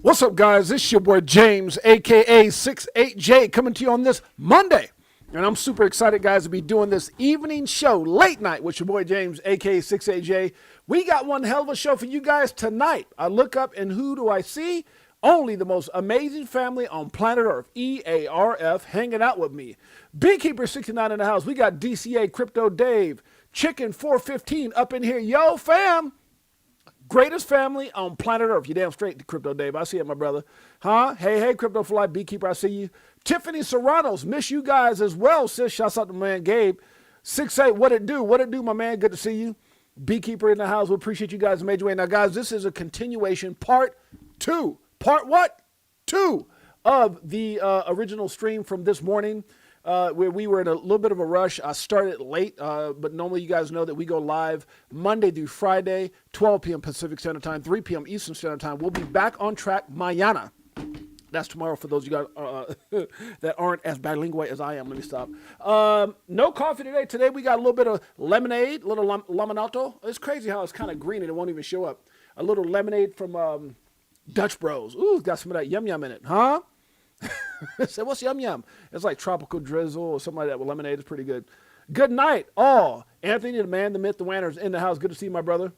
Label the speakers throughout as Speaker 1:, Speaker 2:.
Speaker 1: What's up, guys? This is your boy James, aka 68J, coming to you on this Monday. And I'm super excited, guys, to be doing this evening show, late night, with your boy James, aka 68J. We got one hell of a show for you guys tonight. I look up and who do I see? Only the most amazing family on planet Earth, EARF, hanging out with me. Beekeeper 69 in the house. We got DCA Crypto Dave, Chicken 415 up in here. Yo, fam. Greatest family on planet Earth. You damn straight, Crypto Dave. I see it, my brother. Huh? Hey, Crypto for Life, Beekeeper, I see you. Tiffany Serranos, miss you guys as well, sis. Shouts out to my man Gabe. 6'8", what it do? What it do, my man? Good to see you. Beekeeper in the house. We appreciate you guys in a major way. Now, guys, this is a continuation, part 2. Part what? 2 of the original stream from this morning. Where we were in a little bit of a rush. I started late, but normally you guys know that we go live Monday through Friday, 12 p.m. Pacific Standard Time, 3 p.m. Eastern Standard Time. We'll be back on track mañana. That's tomorrow for those of you guys that aren't as bilingual as I am. Let me stop. No coffee today. Today we got a little bit of lemonade, a little laminato. It's crazy how it's kind of green and it won't even show up. A little lemonade from Dutch Bros. Ooh, got some of that yum yum in it, huh? So what's yum yum? It's like tropical drizzle or something like that with lemonade. It's pretty good. Good night, all. Anthony, the man, the myth, the wanner is in the house. Good to see you, my brother.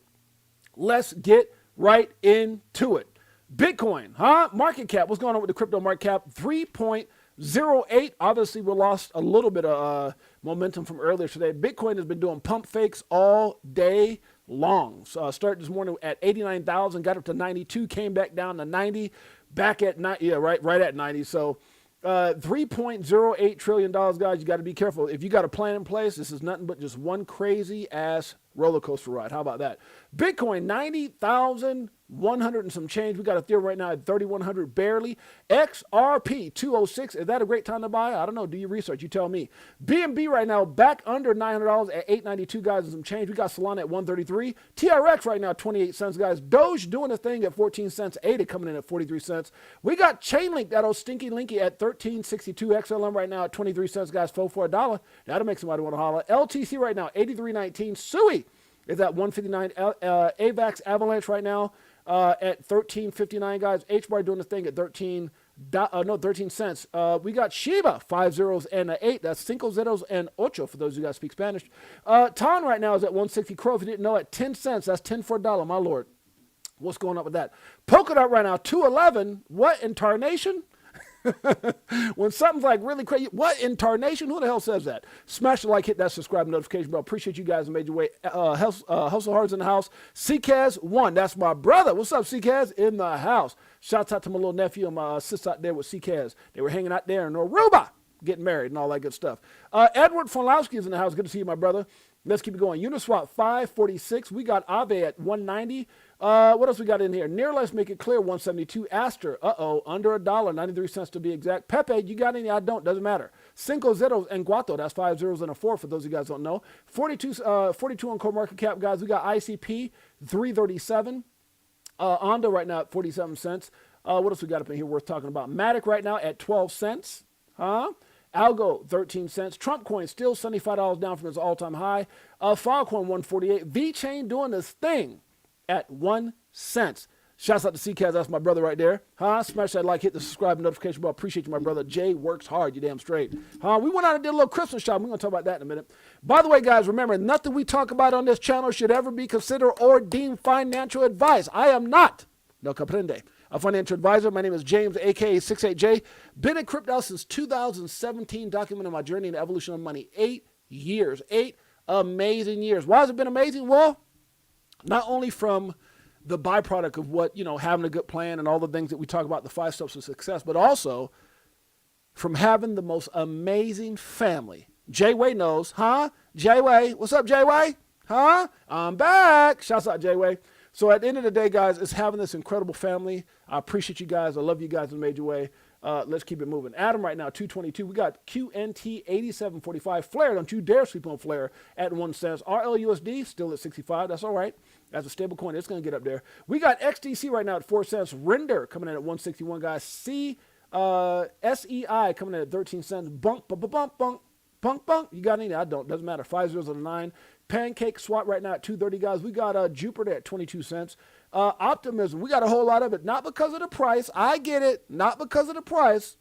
Speaker 1: Let's get right into it. Bitcoin, huh? Market cap. What's going on with the crypto market cap? 3.08. Obviously, we lost a little bit of momentum from earlier today. Bitcoin has been doing pump fakes all day long. So started this morning at 89,000, got up to 92, came back down to 90. Back at 90, yeah, right at 90. So $3.08 trillion, guys. You got to be careful. If you got a plan in place, this is nothing but just one crazy ass roller coaster ride. How about that? Bitcoin, 90,100 and some change. We got Ethereum right now at 3,100 barely. XRP 206. Is that a great time to buy? I don't know. Do your research. You tell me. BNB right now back under $900 at 892, guys, and some change. We got Solana at 133. TRX right now 28 cents, guys. Doge doing a thing at 14 cents. ADA coming in at 43 cents. We got Chainlink, that old stinky linky, at 1362. XLM right now at 23 cents, guys. Fold for $1. That'll make somebody want to holler. LTC right now 83.19. Sui is at 159. AVAX Avalanche right now at 13.59, guys. HBAR doing the thing at 13 cents. We got Shiba, 5 zeros and an 8. That's cinco zeros and ocho for those of you guys speak Spanish. Ton right now is at 160. Crow, if you didn't know, at 10 cents. That's 10 for $1, my lord. What's going on with that? Polkadot right now, 211. What in tarnation? When something's like really crazy, what in tarnation? Who the hell says that? Smash the like, hit that subscribe notification bell. Appreciate you guys in a major way. Hustle Hard's in the house. CKaz1, that's my brother. What's up, CKaz? In the house. Shouts out to my little nephew and my sister out there with CKaz. They were hanging out there in Aruba, getting married and all that good stuff. Edward Fonlowski is in the house. Good to see you, my brother. Let's keep it going. Uniswap 546. We got Aave at 190. What else we got in here? Near Let's Make It Clear 172. Aster, under $1, 93 cents to be exact. Pepe, you got any? I don't. Doesn't matter. Cinco zeros and Guato. That's 5 zeros and a 4 for those of you guys don't know. 42 on CoinMarketCap, guys. We got ICP 337. Ondo right now at 47 cents. What else we got up in here worth talking about? Matic right now at 12 cents. Huh? Algo, 13 cents. Trump coin still $75 down from its all-time high. Filecoin, 148. VChain doing this thing at 1 cent. Shouts out to CKaz. That's my brother right there. Huh? Smash that like, hit the subscribe notification bell. Appreciate you, my brother. Jay works hard. You damn straight. Huh? We went out and did a little Christmas shopping. We're going to talk about that in a minute. By the way, guys, remember, nothing we talk about on this channel should ever be considered or deemed financial advice. I am not, no comprende, a financial advisor. My name is James, aka 68J. Been in crypto since 2017, documenting my journey in the evolution of money. 8 years. 8 amazing years. Why has it been amazing? Well, not only from the byproduct of what, having a good plan and all the things that we talk about, the 5 steps of success, but also from having the most amazing family. Jay-Way knows, huh? Jay-Way, what's up, Jay-Way? Huh? I'm back. Shouts out, Jay-Way. So at the end of the day, guys, it's having this incredible family. I appreciate you guys. I love you guys in a major way. Let's keep it moving. Adam right now, 222. We got QNT 8745. Flare, don't you dare sleep on Flare at 1 cent. RLUSD still at 65. That's all right. As a stable coin, it's going to get up there. We got XDC right now at 4 cents. Render coming in at 161, guys. SEI coming in at 13 cents. Bunk. Punk, punk. You got any? I don't. Doesn't matter. 5 zeros and a 9. Pancake swap right now at 230, guys. We got Jupiter at 22 cents. Optimism. We got a whole lot of it. Not because of the price. I get it. Not because of the price,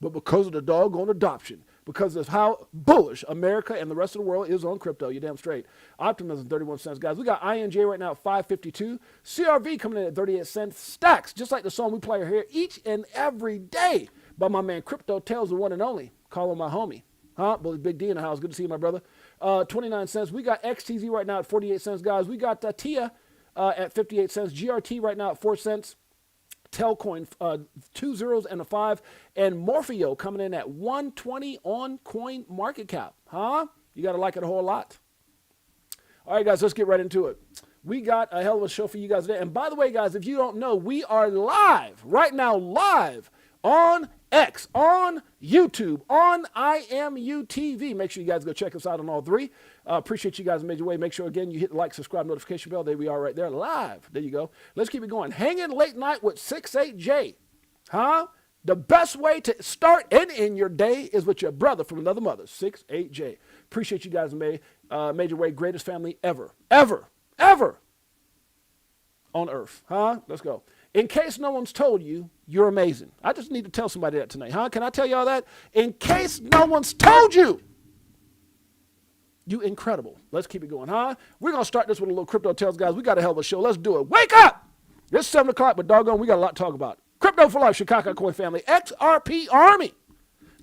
Speaker 1: but because of the doggone adoption. Because of how bullish America and the rest of the world is on crypto. You're damn straight. Optimism, 31 cents, guys. We got INJ right now at 552. CRV coming in at 38 cents. Stacks, just like the song we play here each and every day by my man Crypto Tales, the one and only. Call him my homie. Huh? Bully Big D in the house. Good to see you, my brother. 29 cents. We got XTZ right now at 48 cents, guys. We got TIA at 58 cents. GRT right now at 4 cents. Telcoin, 2 zeros and a 5, and Morpheo coming in at 120 on coin market cap. Huh? You got to like it a whole lot. All right, guys, let's get right into it. We got a hell of a show for you guys today. And by the way, guys, if you don't know, we are live right now, live on X, on YouTube, on IMU TV. Make sure you guys go check us out on all three. Appreciate you guys made your way. Make sure, again, you hit the like, subscribe, notification bell. There we are right there, live. There you go. Let's keep it going. Hanging late night with 68J. Huh? The best way to start and end your day is with your brother from another mother, 68J. Appreciate you guys made your way. Greatest family ever, ever, ever on earth. Huh? Let's go. In case no one's told you, you're amazing. I just need to tell somebody that tonight. Huh? Can I tell y'all that? In case no one's told you, you incredible. Let's keep it going, huh? We're going to start this with a little Crypto Tales, guys. We got a hell of a show. Let's do it. Wake up! It's 7 o'clock, but doggone, we got a lot to talk about. Crypto for life, Chicago Coin family, XRP Army.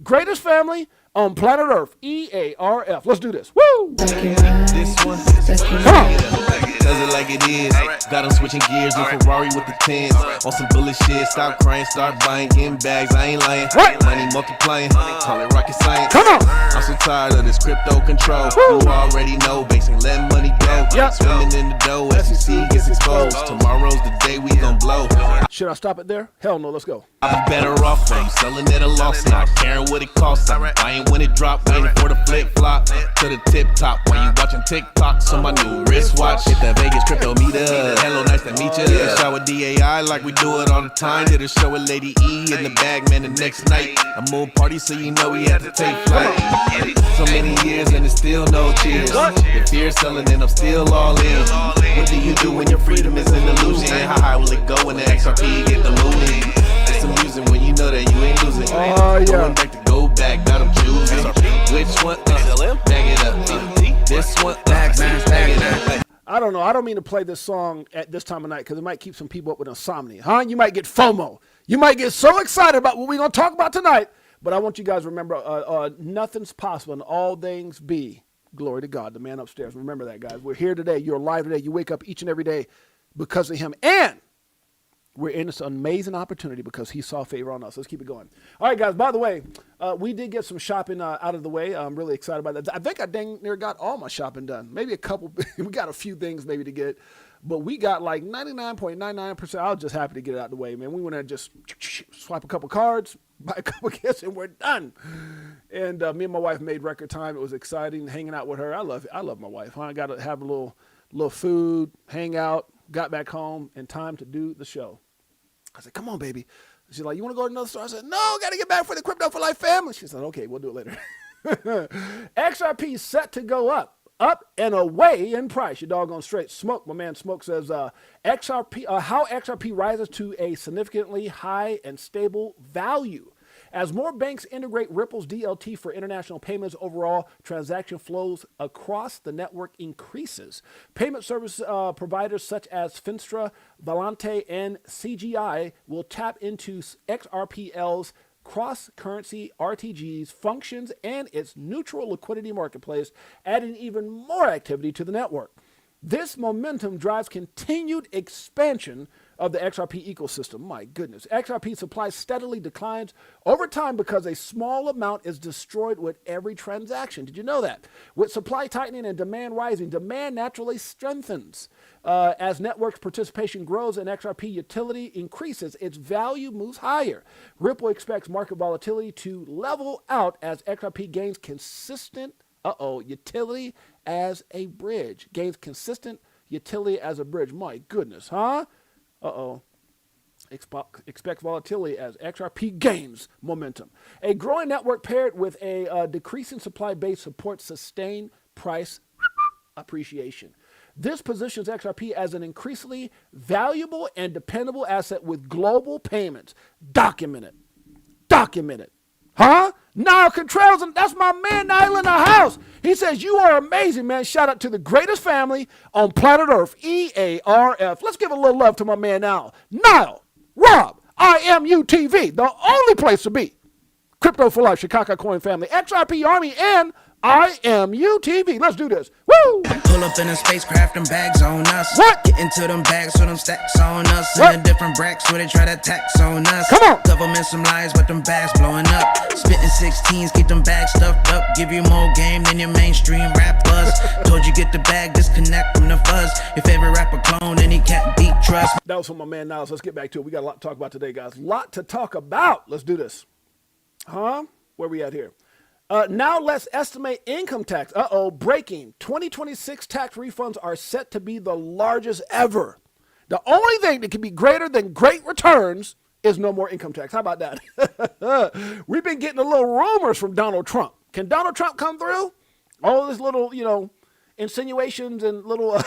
Speaker 1: Greatest family on planet Earth, EARF. Let's do this. Woo!
Speaker 2: This one,
Speaker 1: Come on.
Speaker 2: does it like it is. Got them switching gears, new Ferrari with the tens. On some bullet shit, stop crying, start buying, getting bags, I ain't lying. Money multiplying, call it rocket science.
Speaker 1: Come on.
Speaker 2: I'm so tired of this crypto control.
Speaker 1: Woo.
Speaker 2: You already know, banks ain't letting money go.
Speaker 1: Yep.
Speaker 2: Swimming in the dough, SEC gets exposed. Tomorrow's the day we gon' blow.
Speaker 1: Should I stop it there? Hell no, let's go.
Speaker 2: I'm better off from selling at a loss, not caring what it costs. I ain't when it drop, waiting for the flip flop to the tip top. When you watching TikToks on my new wristwatch, hit that Vegas crypto meter. Hello, nice to meet you. Shower DAI like we do it all the time. Did a show with Lady E in the bag, man. The next night, a more party, so you know we had to take flight. So many years and it's still no cheers. The fear selling and I'm still all in. What do you do when your freedom is an illusion? How high will it go when the XRP get the moving? It's amusing when you know that you ain't losing.
Speaker 1: Oh, yeah.
Speaker 2: Going back to go back, now I'm choosing. Which one? Bag it up. This one, bag it up.
Speaker 1: I don't know. I don't mean to play this song at this time of night because it might keep some people up with insomnia. Huh? You might get FOMO. You might get so excited about what we're going to talk about tonight. But I want you guys to remember, nothing's possible and all things be. Glory to God, the man upstairs. Remember that, guys. We're here today. You're alive today. You wake up each and every day because of him. And we're in this amazing opportunity because he saw favor on us. Let's keep it going. All right, guys, by the way, we did get some shopping out of the way. I'm really excited about that. I think I dang near got all my shopping done. Maybe a couple. We got a few things maybe to get. But we got like 99.99%. I was just happy to get it out of the way, man. We went and just swipe a couple cards, buy a couple gifts, and we're done. And me and my wife made record time. It was exciting hanging out with her. I love my wife. I got to have a little food, hang out, got back home, and time to do the show. I said, come on, baby. She's like, you want to go to another store? I said, no, got to get back for the Crypto for Life family. She said, okay, we'll do it later. XRP set to go up and away in price. You're doggone straight. Smoke, my man Smoke says, XRP, how XRP rises to a significantly high and stable value. As more banks integrate Ripple's DLT for international payments, overall transaction flows across the network increases. Payment service providers such as Finstra, Volante, and CGI will tap into XRPL's cross-currency RTGs functions and its neutral liquidity marketplace, adding even more activity to the network. This momentum drives continued expansion of the XRP ecosystem. My goodness. XRP supply steadily declines over time because a small amount is destroyed with every transaction. Did you know that? With supply tightening and demand rising, demand naturally strengthens. As network participation grows and XRP utility increases, its value moves higher. Ripple expects market volatility to level out as XRP gains consistent utility as a bridge. Gains consistent utility as a bridge. My goodness, huh? Expect volatility as XRP gains momentum. A growing network paired with a decreasing supply base supports sustained price appreciation. This positions XRP as an increasingly valuable and dependable asset with global payments. Documented. Documented. Huh? Niall Contreras, that's my man Niall in the house. He says, you are amazing, man. Shout out to the greatest family on planet Earth, EARF. Let's give a little love to my man Niall. Niall, Rob, IMUTV, the only place to be. Crypto for Life, Chicago Coin Family, XRP Army, and IMUTV. Let's do this. Woo!
Speaker 3: Pull up in a spacecraft and bags on us.
Speaker 1: What?
Speaker 3: Get into them bags so them stacks on us.
Speaker 1: What?
Speaker 3: In a different bracks so they try to tax on us.
Speaker 1: Come on.
Speaker 3: Government some lies but them bags blowing up. Spitting 16s, keep them bags stuffed up. Give you more game than your mainstream rappers. Told you get the bag, disconnect from the fuzz. Your favorite rapper clone and he can't beat trust.
Speaker 1: That was from my man Niles. Let's get back to it. We got a lot to talk about today, guys. A lot to talk about. Let's do this. Huh? Where we at here? Now let's estimate income tax. Breaking. 2026 tax refunds are set to be the largest ever. The only thing that can be greater than great returns is no more income tax. How about that? We've been getting a little rumors from Donald Trump. Can Donald Trump come through? All this little, insinuations and little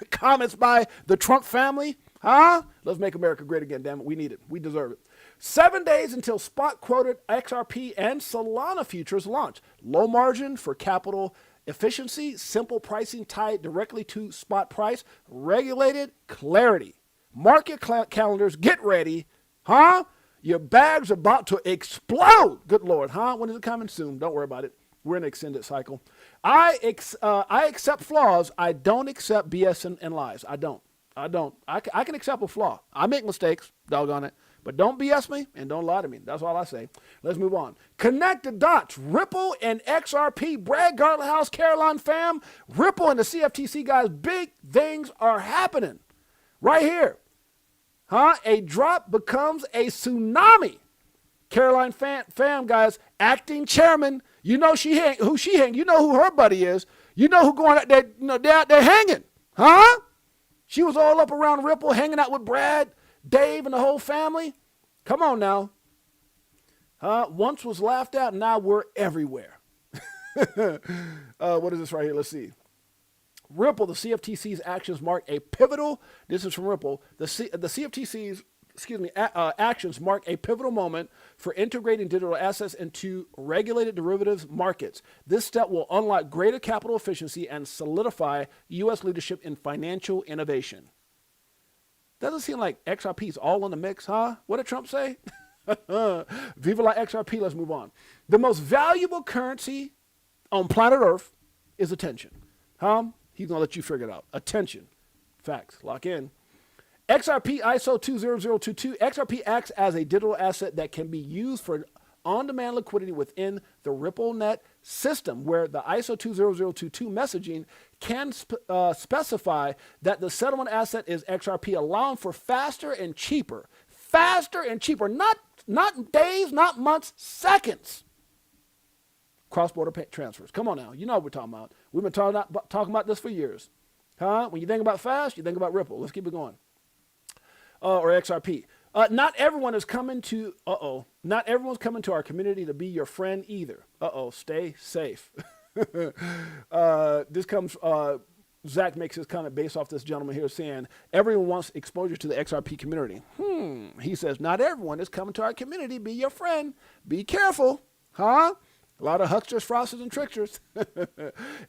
Speaker 1: comments by the Trump family. Huh? Let's make America great again, damn it. We need it. We deserve it. 7 days until spot quoted XRP and Solana futures launch. Low margin for capital efficiency, simple pricing tied directly to spot price, regulated clarity. Market calendars, get ready. Huh? Your bag's about to explode. Good Lord, huh? When is it coming? Soon. Don't worry about it. We're in an extended cycle. I accept flaws. I don't accept BS and lies. I don't. I can accept a flaw. I make mistakes, doggone it. But don't BS me and don't lie to me. That's all I say. Let's move on. Connect the dots. Ripple and XRP. Brad Garland House, Caroline fam. Ripple and the CFTC guys. Big things are happening right here. Huh? A drop becomes a tsunami. Caroline fam guys. Acting chairman. You know who she hang. You know who her buddy is. You know who going out there. They're out there hanging. Huh? She was all up around Ripple, hanging out with Brad, Dave, and the whole family. Come on now. Once was laughed at, now we're everywhere. What is this right here? Let's see. Ripple, the CFTC's actions mark a pivotal, this is from Ripple, the CFTC's, actions mark a pivotal moment for integrating digital assets into regulated derivatives markets. This step will unlock greater capital efficiency and solidify U.S. leadership in financial innovation. Doesn't seem like XRP's all in the mix, huh? What did Trump say? Viva la XRP, let's move on. The most valuable currency on planet Earth is attention. Huh? He's going to let you figure it out. Attention. Facts. Lock in. XRP ISO 20022. XRP acts as a digital asset that can be used for on-demand liquidity within the RippleNet system, where the ISO 20022 messaging can specify that the settlement asset is XRP, allowing for faster and cheaper, not days, not months, seconds. Cross-border transfers. Come on now. You know what we're talking about. We've been talking about this for years. Huh? When you think about fast, you think about Ripple. Let's keep it going. Or XRP. Not everyone's coming to our community to be your friend either. Stay safe. This comes, Zach makes his comment based off this gentleman here saying, everyone wants exposure to the XRP community. He says, not everyone is coming to our community, be your friend. Be careful. Huh? A lot of hucksters, frosters, and tricksters.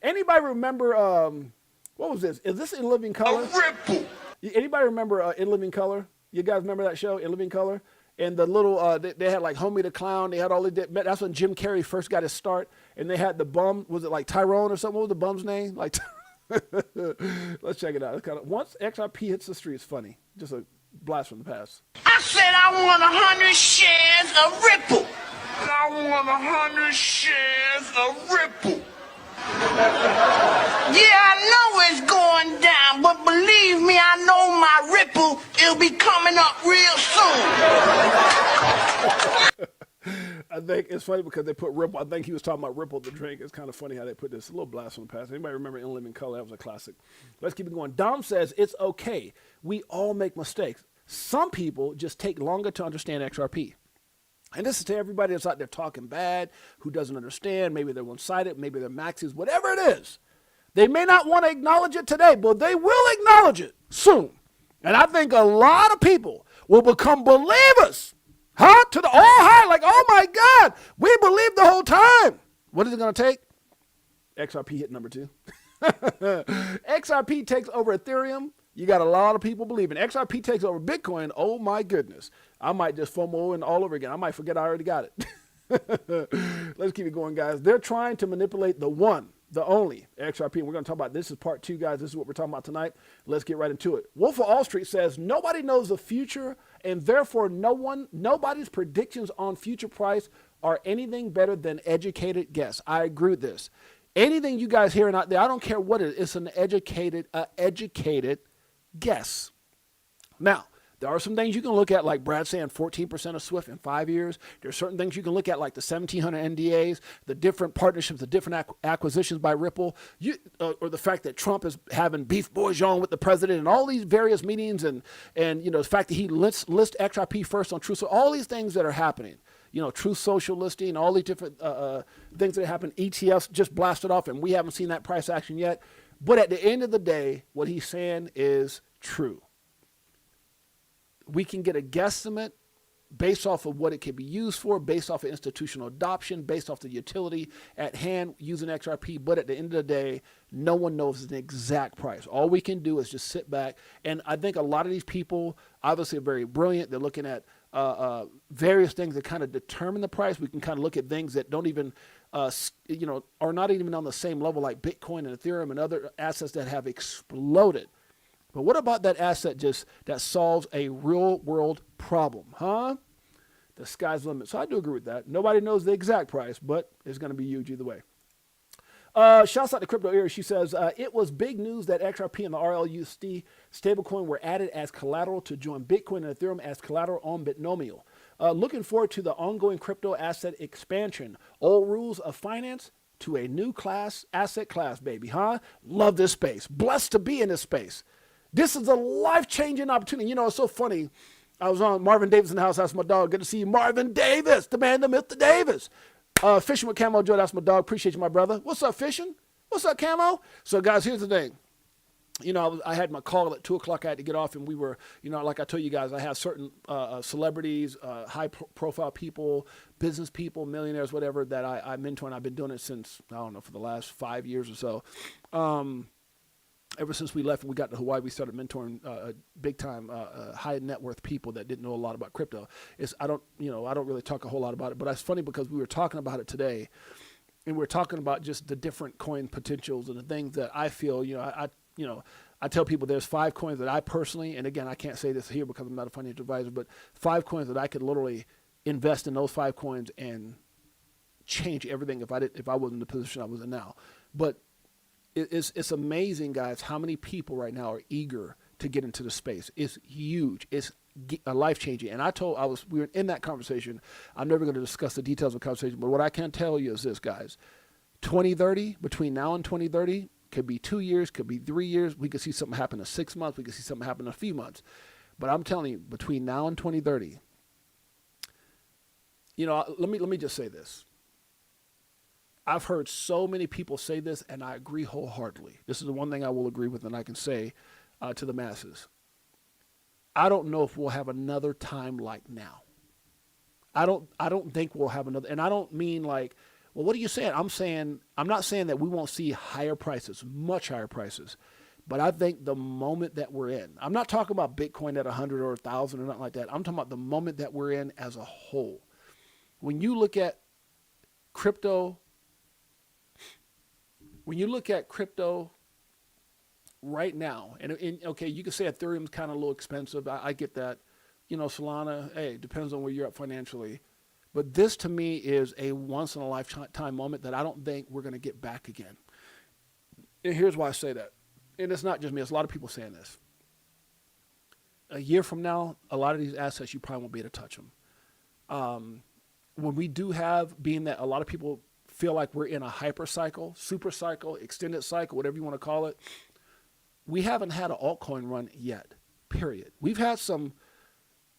Speaker 1: Anybody remember, what was this? Is this In Living Color?
Speaker 4: A Ripple.
Speaker 1: Anybody remember In Living Color? You guys remember that show, In Living Color? And the little, they had like Homie the Clown. They had all the, that's when Jim Carrey first got his start. And they had the bum, was it like Tyrone or something? What was the bum's name? Like, let's check it out. It's kind of, once XRP hits the streets, funny. Just a blast from the past.
Speaker 4: I said I want 100 shares of Ripple. I want 100 shares of Ripple. Yeah, I know it's going down, but believe me, I know my Ripple, it'll be coming up real soon.
Speaker 1: I think it's funny because they put Ripple. I think he was talking about Ripple the drink. It's kind of funny how they put this. A little blast from the past. Anybody remember In Living Color? That was a classic. Let's keep it going. Dom says, it's okay. We all make mistakes. Some people just take longer to understand XRP. And this is to everybody that's out there talking bad, who doesn't understand. Maybe they're one-sided, maybe they're maxis, whatever it is. They may not want to acknowledge it today, but they will acknowledge it soon. And I think a lot of people will become believers, to the all high, like, oh my God, we believed the whole time. What is it going to take? XRP hit number 2. XRP takes over Ethereum. You got a lot of people believing. XRP takes over Bitcoin. Oh my goodness. I might just FOMO and all over again. I might forget I already got it. Let's keep it going, guys. They're trying to manipulate the one, the only XRP. And we're going to talk about this is part 2, guys. This is what we're talking about tonight. Let's get right into it. Wolf of Wall Street says nobody knows the future, and therefore nobody's predictions on future price are anything better than educated guess. I agree with this. Anything you guys hearing out there, I don't care what it is, it's an educated guess. Now, there are some things you can look at, like Brad saying 14% of SWIFT in 5 years. There's certain things you can look at, like the 1,700 NDAs, the different partnerships, the different acquisitions by Ripple, or the fact that Trump is having beef bourgeois with the president, and all these various meetings, and the fact that he lists XRP first on Truth. So all these things that are happening. Truth Social listing, all these different things that happen. ETFs just blasted off, and we haven't seen that price action yet. But at the end of the day, what he's saying is true. We can get a guesstimate based off of what it can be used for, based off of institutional adoption, based off the utility at hand using XRP. But at the end of the day, no one knows the exact price. All we can do is just sit back. And I think a lot of these people obviously are very brilliant. They're looking at various things that kind of determine the price. We can kind of look at things that don't even, are not even on the same level, like Bitcoin and Ethereum and other assets that have exploded. But what about that asset that solves a real world problem, The sky's the limit. So I do agree with that. Nobody knows the exact price, but it's going to be huge either way. Shouts out to Crypto Era. She says, it was big news that XRP and the RLUSD stablecoin were added as collateral to join Bitcoin and Ethereum as collateral on Bitnomial. Looking forward to the ongoing crypto asset expansion. Old rules of finance to a new asset class, baby, Love this space. Blessed to be in this space. This is a life-changing opportunity. It's so funny. I was on Marvin Davis in the house. That's my dog. Good to see you, Marvin Davis, the man, the myth, the Davis. Fishing with Camo Joe, that's my dog. Appreciate you, my brother. What's up, Fishing? What's up, Camo? So, guys, here's the thing. I had my call at 2 o'clock. I had to get off, and we were, like I told you guys, I have certain celebrities, high-profile people, business people, millionaires, whatever, that I mentor, and I've been doing it since, I don't know, for the last 5 years or so. Ever since we left and we got to Hawaii, we started mentoring big-time high net worth people that didn't know a lot about crypto. I don't really talk a whole lot about it, but it's funny because we were talking about it today, and we were talking about just the different coin potentials and the things that I feel. I tell people there's 5 coins that I personally, and again, I can't say this here because I'm not a financial advisor, but 5 coins that I could literally invest in those 5 coins and change everything if I wasn't in the position I was in now. But it's amazing, guys, how many people right now are eager to get into the space. It's huge. It's life-changing. And we were in that conversation. I'm never going to discuss the details of the conversation, but what I can tell you is this, guys. 2030, between now and 2030, could be 2 years, could be 3 years. We could see something happen in 6 months. We could see something happen in a few months. But I'm telling you, between now and 2030, let me just say this. I've heard so many people say this, and I agree wholeheartedly. This is the one thing I will agree with, and I can say to the masses. I don't know if we'll have another time like now. I don't think we'll have another, and I don't mean like, well, what are you saying? I'm not saying that we won't see higher prices, much higher prices, but I think the moment that we're in, I'm not talking about Bitcoin at 100 or 1,000 or nothing like that. I'm talking about the moment that we're in as a whole. When you look at crypto right now, and okay, you can say Ethereum's kind of a little expensive. I get that. Solana, hey, depends on where you're at financially. But this to me is a once in a lifetime moment that I don't think we're going to get back again. And here's why I say that. And it's not just me, it's a lot of people saying this. A year from now, a lot of these assets, you probably won't be able to touch them. When we do have, being that a lot of people feel like we're in a hyper cycle, super cycle, extended cycle, whatever you want to call it, we haven't had an altcoin run yet, period. We've had some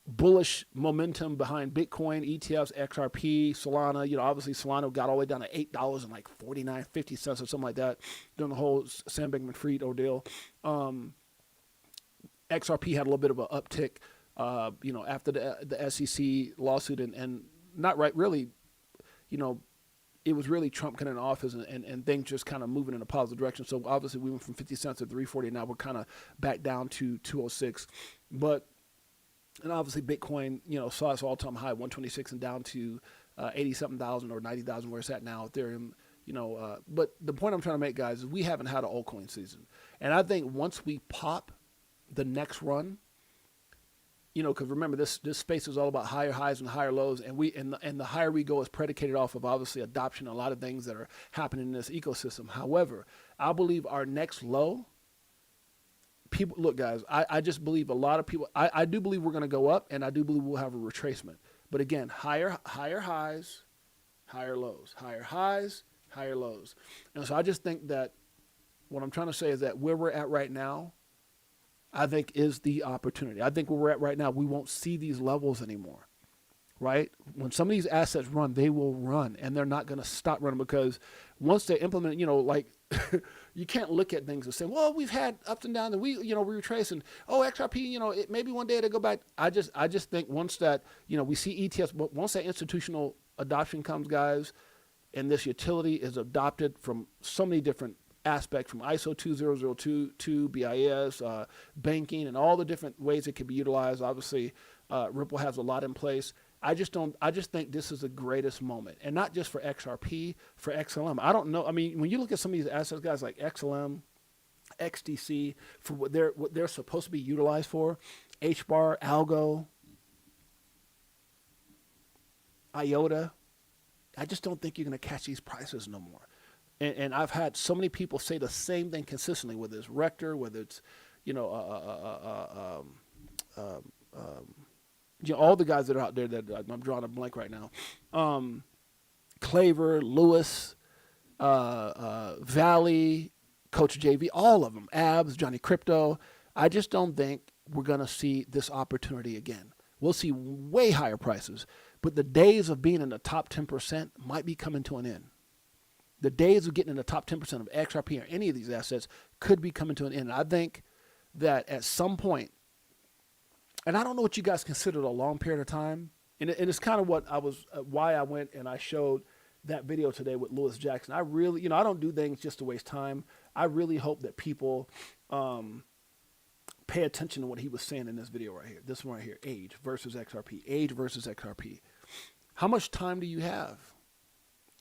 Speaker 1: bullish momentum behind Bitcoin, ETFs, XRP, Solana. You know, obviously Solana got all the way down to $8 and like 49.50 cents or something like that during the whole Sam Bankman-Fried ordeal. XRP had a little bit of an uptick, you know, after the SEC lawsuit and not right, really, you know, it was really Trump kind of in office and things just kind of moving in a positive direction. So obviously we went from 50 cents to 340. Now we're kind of back down to 206. And obviously Bitcoin, you know, saw its all-time high, 126, and down to 80-something thousand or 90,000 where it's at now. Ethereum, you know, but the point I'm trying to make, guys, is we haven't had an altcoin season. And I think once we pop the next run, you know, because remember this space is all about higher highs and higher lows, and the higher we go is predicated off of obviously adoption, a lot of things that are happening in this ecosystem. However, I believe our next low, people, look, guys, I just believe a lot of people, I do believe we're going to go up, and I do believe we'll have a retracement. But again, higher highs, higher lows, higher highs, higher lows. And so I just think that what I'm trying to say is that where we're at right now, I think is the opportunity. I think where we're at right now, we won't see these levels anymore, right? When some of these assets run, they will run, and they're not going to stop running, because once they implement, you know, like you can't look at things and say, well, we've had ups and downs, and we retrace, and XRP, you know, maybe one day it'll go back. I just think once that, you know, we see ETFs, but once that institutional adoption comes, guys, and this utility is adopted from so many different aspect, from ISO 20022, BIS, banking, and all the different ways it can be utilized. Obviously, Ripple has a lot in place. I just think this is the greatest moment, and not just for XRP, for XLM. I don't know. I mean, when you look at some of these assets, guys, like XLM, XDC, for what they're supposed to be utilized for, HBAR, Algo, IOTA, I just don't think you're going to catch these prices no more. And I've had so many people say the same thing consistently, whether it's Rector, whether it's, you know, all the guys that are out there that I'm drawing a blank right now. Claver, Lewis, Valley, Coach JV, all of them, Abs, Johnny Crypto. I just don't think we're going to see this opportunity again. We'll see way higher prices, but the days of being in the top 10% might be coming to an end. The days of getting in the top 10% of XRP or any of these assets could be coming to an end. And I think that at some point, and I don't know what you guys considered a long period of time, and it's kind of what I was, why I went and I showed that video today with Lewis Jackson. I really, you know, I don't do things just to waste time. I really hope that people pay attention to what he was saying in this video right here. This one right here, age versus XRP, age versus XRP. How much time do you have?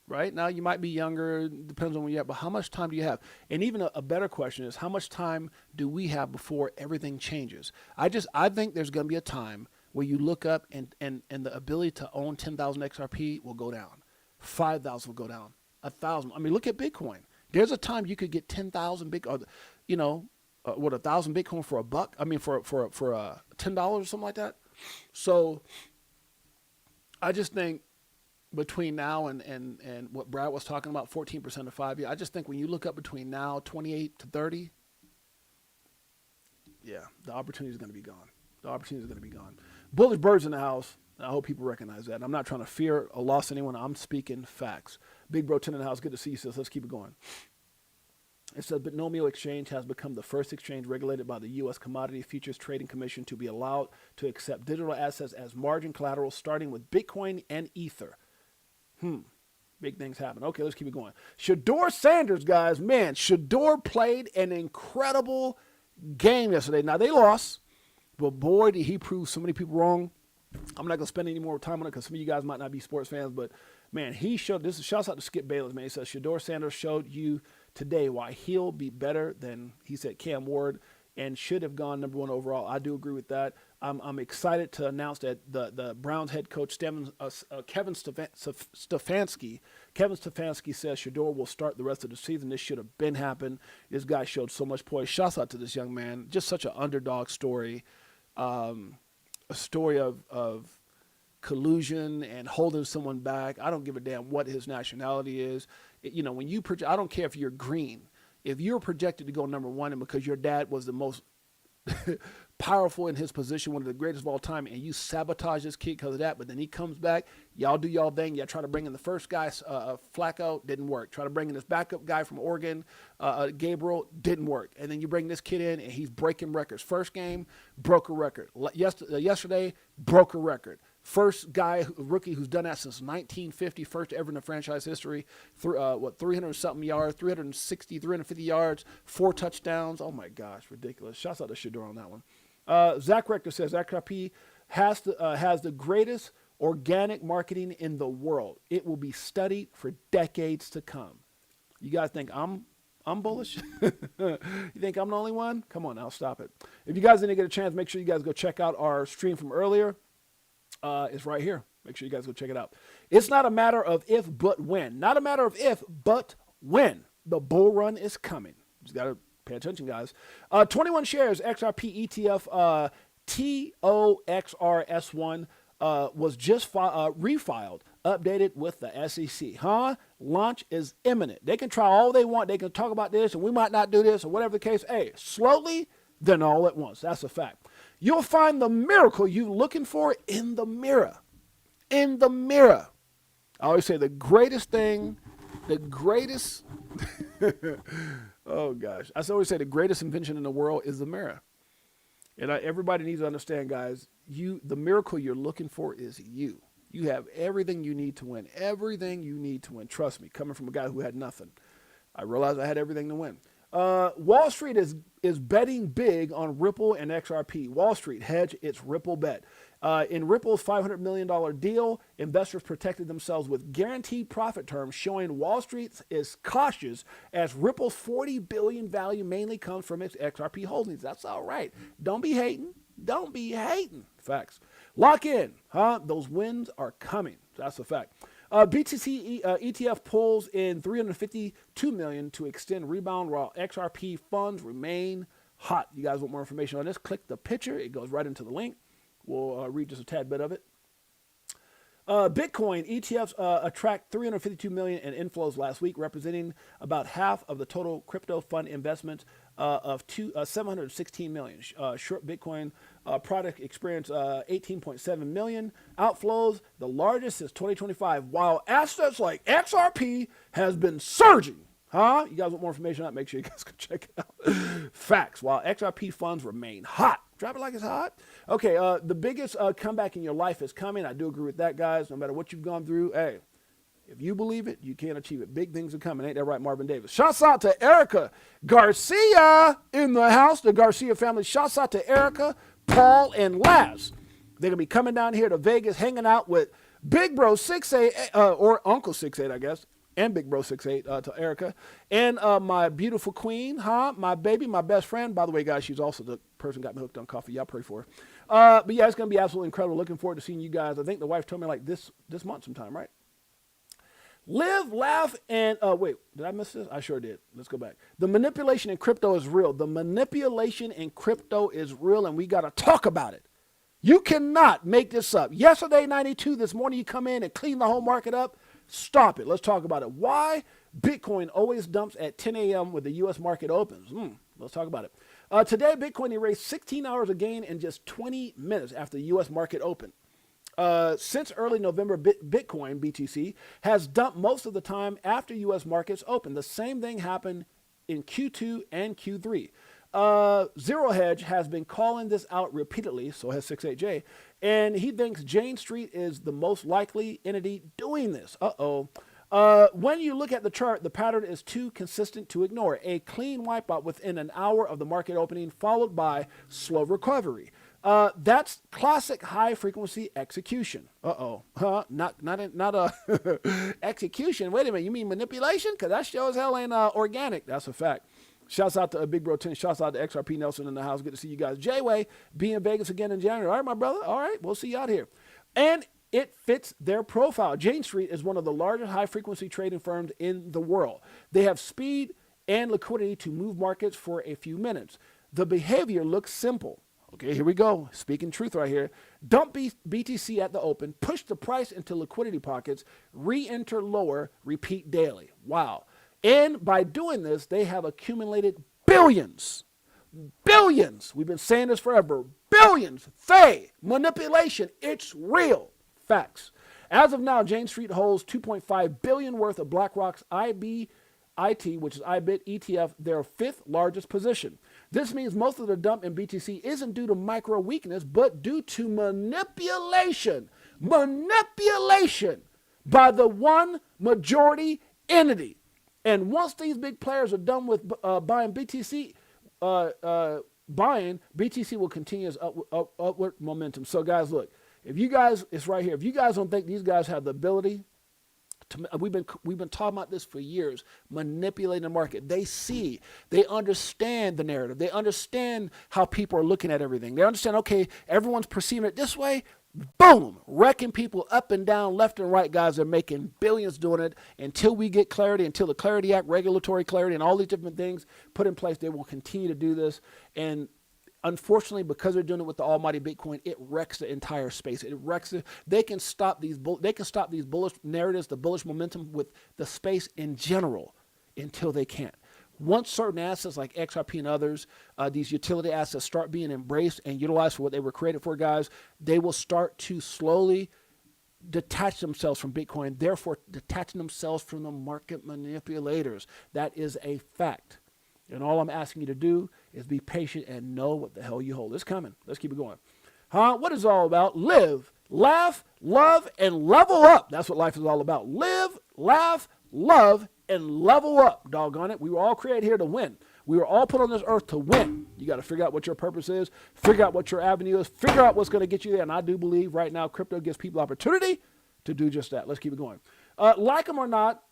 Speaker 1: Right now, you might be younger, depends on where you're at, but how much time do you have? And even a better question is, how much time do we have before everything changes? I think there's going to be a time where you look up and the ability to own 10,000 XRP will go down, 5,000 will go down, 1,000. I mean, look at Bitcoin. There's a time you could get 10,000 Bitcoin, you know, 1,000 Bitcoin for $1. I mean, for $10 or something like that. So I just think, between now and what Brad was talking about, 14% of 5 years, I just think when you look up between now, 28 to 30, yeah, the opportunity is going to be gone. The opportunity is going to be gone. Bullish birds in the house. I hope people recognize that. I'm not trying to fear or loss anyone. I'm speaking facts. Big Bro 10 in the house. Good to see you, sis. Let's keep it going. It says, Binomial Exchange has become the first exchange regulated by the U.S. Commodity Futures Trading Commission to be allowed to accept digital assets as margin collateral, starting with Bitcoin and Ether. Big things happen. Okay, let's keep it going. Shedeur Sanders, guys, man, Shedeur played an incredible game yesterday. Now, they lost, but boy, did he prove so many people wrong. I'm not going to spend any more time on it because some of you guys might not be sports fans, but man, he showed, this is shouts out to Skip Bayless, man. He says, Shedeur Sanders showed you today why he'll be better than, he said, Cam Ward, and should have gone number 1 overall. I do agree with that. I'm excited to announce that the Browns head coach Kevin Stefanski says Shedeur will start the rest of the season. This should have been happened. This guy showed so much poise. Shouts out to this young man. Just such an underdog story, a story of collusion and holding someone back. I don't give a damn what his nationality is. You know, when you I don't care if you're green. If you're projected to go number 1 and because your dad was the most powerful in his position, one of the greatest of all time, and you sabotage this kid because of that. But then he comes back, y'all do y'all thing. Y'all try to bring in the first guy, Flacco, didn't work. Try to bring in this backup guy from Oregon, Gabriel, didn't work. And then you bring this kid in, and he's breaking records. First game, broke a record. Yesterday, broke a record. First guy, rookie who's done that since 1950, first ever in the franchise history. 300-something yards, 360, 350 yards, 4 touchdowns. Oh, my gosh, ridiculous. Shouts out to Shador on that one. Zach Rector says XRP has the greatest organic marketing in the world. It will be studied for decades to come. You guys think I'm bullish? You think I'm the only one? Come on now, stop it. If you guys didn't get a chance, make sure you guys go check out our stream from earlier. It's right here. Make sure you guys go check it out. It's not a matter of if, but when. Not a matter of if, but when. The bull run is coming. Just got to pay attention, guys. 21 shares, XRP ETF TOXRS1 was just refiled, updated with the SEC. Launch is imminent. They can try all they want. They can talk about this, and we might not do this, or whatever the case. Hey, slowly, then all at once. That's a fact. You'll find the miracle you're looking for in the mirror. In the mirror. I always say the greatest thing, oh gosh. I always say the greatest invention in the world is the mirror. And everybody needs to understand, guys, the miracle you're looking for is you. You have everything you need to win. Everything you need to win. Trust me, coming from a guy who had nothing. I realized I had everything to win. Wall Street is betting big on Ripple and XRP. Wall Street hedge its Ripple bet. In Ripple's $500 million deal, investors protected themselves with guaranteed profit terms, showing Wall Street is cautious as Ripple's $40 billion value mainly comes from its XRP holdings. That's all right. Don't be hating. Don't be hating. Facts. Lock in. Those wins are coming. That's a fact. BTC ETF pulls in $352 million to extend rebound while XRP funds remain hot. You guys want more information on this? Click the picture. It goes right into the link. We'll read just a tad bit of it. Bitcoin ETFs attract $352 million in inflows last week, representing about half of the total crypto fund investment of $716 million. Short Bitcoin product experienced $18.7 million outflows, the largest since 2025, while assets like XRP has been surging. You guys want more information on that? Make sure you guys can check it out. Facts. While XRP funds remain hot. Drop it like it's hot. Okay, the biggest comeback in your life is coming. I do agree with that, guys. No matter what you've gone through, hey, if you believe it, you can achieve it. Big things are coming. Ain't that right, Marvin Davis? Shouts out to Erica Garcia in the house, the Garcia family. Shouts out to Erica, Paul, and Laz. They're going to be coming down here to Vegas, hanging out with Big Bro 68, or Uncle 68, I guess, and Big Bro 68 to Erica, and my beautiful queen, my baby, my best friend. By the way, guys, she's also the person who got me hooked on coffee. Y'all pray for her. But yeah, it's going to be absolutely incredible. Looking forward to seeing you guys. I think the wife told me like this month sometime, right? Live, laugh, and wait, did I miss this? I sure did. Let's go back. The manipulation in crypto is real. The manipulation in crypto is real, and we got to talk about it. You cannot make this up. Yesterday, 92, this morning you come in and clean the whole market up. Stop it. Let's talk about it. Why Bitcoin always dumps at 10 a.m. when the U.S. market opens. Let's talk about it. Today, Bitcoin erased 16 hours of gain in just 20 minutes after the U.S. market opened. Since early November, Bitcoin, BTC, has dumped most of the time after U.S. markets open. The same thing happened in Q2 and Q3. Zero Hedge has been calling this out repeatedly, so has 68J, and he thinks Jane Street is the most likely entity doing this. When you look at the chart, the pattern is too consistent to ignore. A clean wipeout within an hour of the market opening, followed by slow recovery. That's classic high-frequency execution. Not execution. Wait a minute, you mean manipulation? Because that sure as hell ain't organic. That's a fact. Shouts out to Big Bro 10. Shouts out to XRP Nelson in the house. Good to see you guys. J-Way, be in Vegas again in January. All right, my brother. All right, we'll see you out here. And it fits their profile. Jane Street is one of the largest high-frequency trading firms in the world. They have speed and liquidity to move markets for a few minutes. The behavior looks simple. Okay, here we go. Speaking truth right here. Dump BTC at the open, push the price into liquidity pockets, re-enter lower, repeat daily. Wow. And by doing this, they have accumulated billions Billions. We've been saying this forever. Billions. Manipulation. It's real. Facts. As of now, Jane Street holds $2.5 billion worth of BlackRock's IBIT, which is IBIT ETF, their fifth largest position. This means most of the dump in BTC isn't due to micro weakness, but due to manipulation. Manipulation by the one majority entity. And once these big players are done with buying BTC, BTC will continue its upward momentum. So guys, look, if you guys, it's right here. If you guys don't think these guys have the ability to, we've been talking about this for years, manipulating the market. They see, they understand the narrative. They understand how people are looking at everything. They understand, okay, everyone's perceiving it this way. Boom, wrecking people up and down, left and right. Guys are making billions doing it. Until we get clarity, until the Clarity Act, regulatory clarity, and all these different things put in place, they will continue to do this. And unfortunately, because they're doing it with the almighty Bitcoin, it wrecks the entire space. It wrecks it. They can stop these bullish narratives, the bullish momentum with the space in general, until they can't. Once certain assets like XRP and others, these utility assets start being embraced and utilized for what they were created for, guys, they will start to slowly detach themselves from Bitcoin, therefore detaching themselves from the market manipulators. That is a fact. And all I'm asking you to do is be patient and know what the hell you hold. It's coming. Let's keep it going. What is it all about? Live, laugh, love, and level up. That's what life is all about. Live, laugh, love, and level up. Doggone it. We were all created here to win. We were all put on this earth to win. You got to figure out what your purpose is, figure out what your avenue is, figure out what's going to get you there. And I do believe right now crypto gives people opportunity to do just that. Let's keep it going. Like them or not,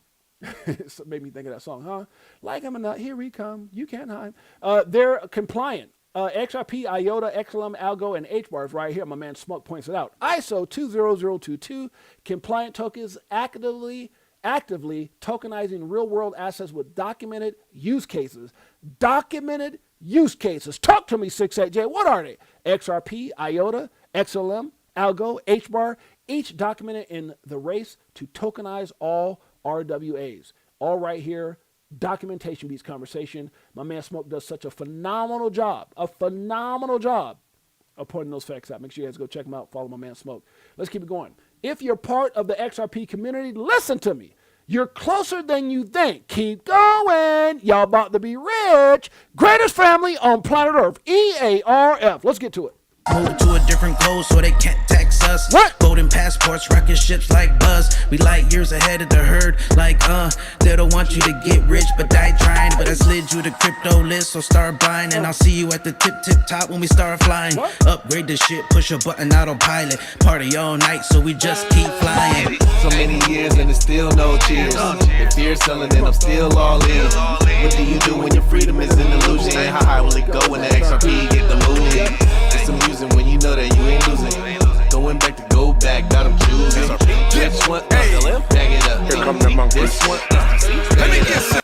Speaker 1: it made me think of that song, huh? Like them or not, here we come. You can't hide. They're compliant. XRP, IOTA, XLM, Algo, and HBARs right here. My man Smoke points it out. ISO 20022, compliant tokens actively tokenizing real-world assets with documented use cases. Documented use cases. Talk to me, 68J. What are they? XRP, IOTA, XLM, Algo, HBAR, each documented in the race to tokenize all RWAs. All right here. Documentation beats conversation. My man Smoke does such a phenomenal job of pointing those facts out. Make sure you guys go check him out. Follow my man Smoke. Let's keep it going. If you're part of the XRP community, listen to me. You're closer than you think. Keep going. Y'all about to be rich. Greatest family on planet Earth. EARF. Let's get to it.
Speaker 3: Move to a different code so they can't tax us.
Speaker 1: What?
Speaker 3: Golden passports, rocket ships like Buzz. We light years ahead of the herd. Like, they don't want you to get rich, but I trying. But I slid you the crypto list, so start buying. And I'll see you at the tip top when we start flying.
Speaker 1: What?
Speaker 3: Upgrade the shit, push a button, autopilot. Party all night, so we just keep flying.
Speaker 2: So many years and there's still no cheers. If you're selling and I'm still all in. What do you do when your freedom is an illusion? How high will it go when the XRP get the moving? It's amusing when you know that you ain't losing. Going back to go back, got them choosing. This one, bag it up. Here come the monkeys.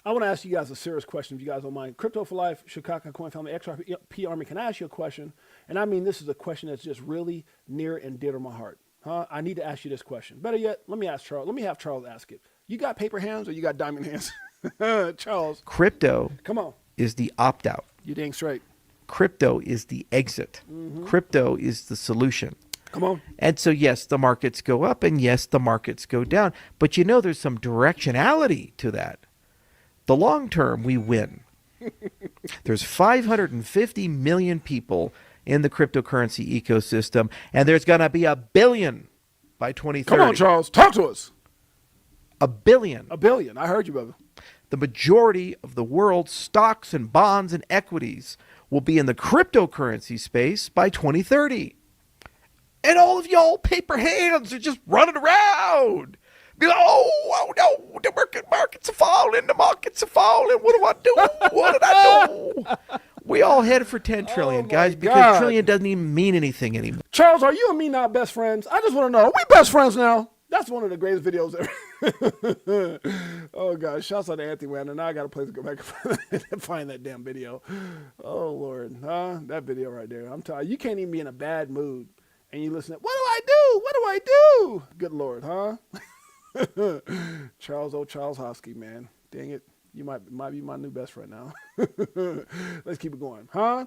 Speaker 1: I want to ask you guys a serious question, if you guys don't mind. Crypto for Life, Chicago Coin Family, XRP Army, can I ask you a question? And I mean, this is a question that's just really near and dear to my heart. I need to ask you this question. Better yet, let me ask Charles. Let me have Charles ask it. You got paper hands or you got diamond hands? Charles.
Speaker 5: Crypto
Speaker 1: Come on.
Speaker 5: is the opt-out.
Speaker 1: You dang straight.
Speaker 5: Crypto is the exit. Crypto is the solution.
Speaker 1: Come on.
Speaker 5: And so, yes, the markets go up and yes, the markets go down. But you know, there's some directionality to that. The long term, we win. There's 550 million people in the cryptocurrency ecosystem, and there's going to be 1 billion by 2030.
Speaker 1: Come on, Charles. Talk to us.
Speaker 5: 1 billion.
Speaker 1: 1 billion. I heard you, brother.
Speaker 5: The majority of the world's stocks and bonds and equities will be in the cryptocurrency space by 2030. And all of y'all paper hands are just running around. Be like, oh no, the markets are falling, the markets are falling. What do I do? What did I do? We all headed for 10 trillion, guys, because trillion doesn't even mean anything anymore.
Speaker 1: Charles, are you and me not best friends? I just want to know, are we best friends now? That's one of the greatest videos ever. Oh, gosh. Shouts out to Anthony Wagner. Now I got a place to go back and find that damn video. Oh, Lord. That video right there. I'm telling you, you can't even be in a bad mood. And you listen to, what do I do? What do I do? Good Lord, huh? Charles Hosky, man. Dang it. You might be my new best friend now. Let's keep it going. Huh?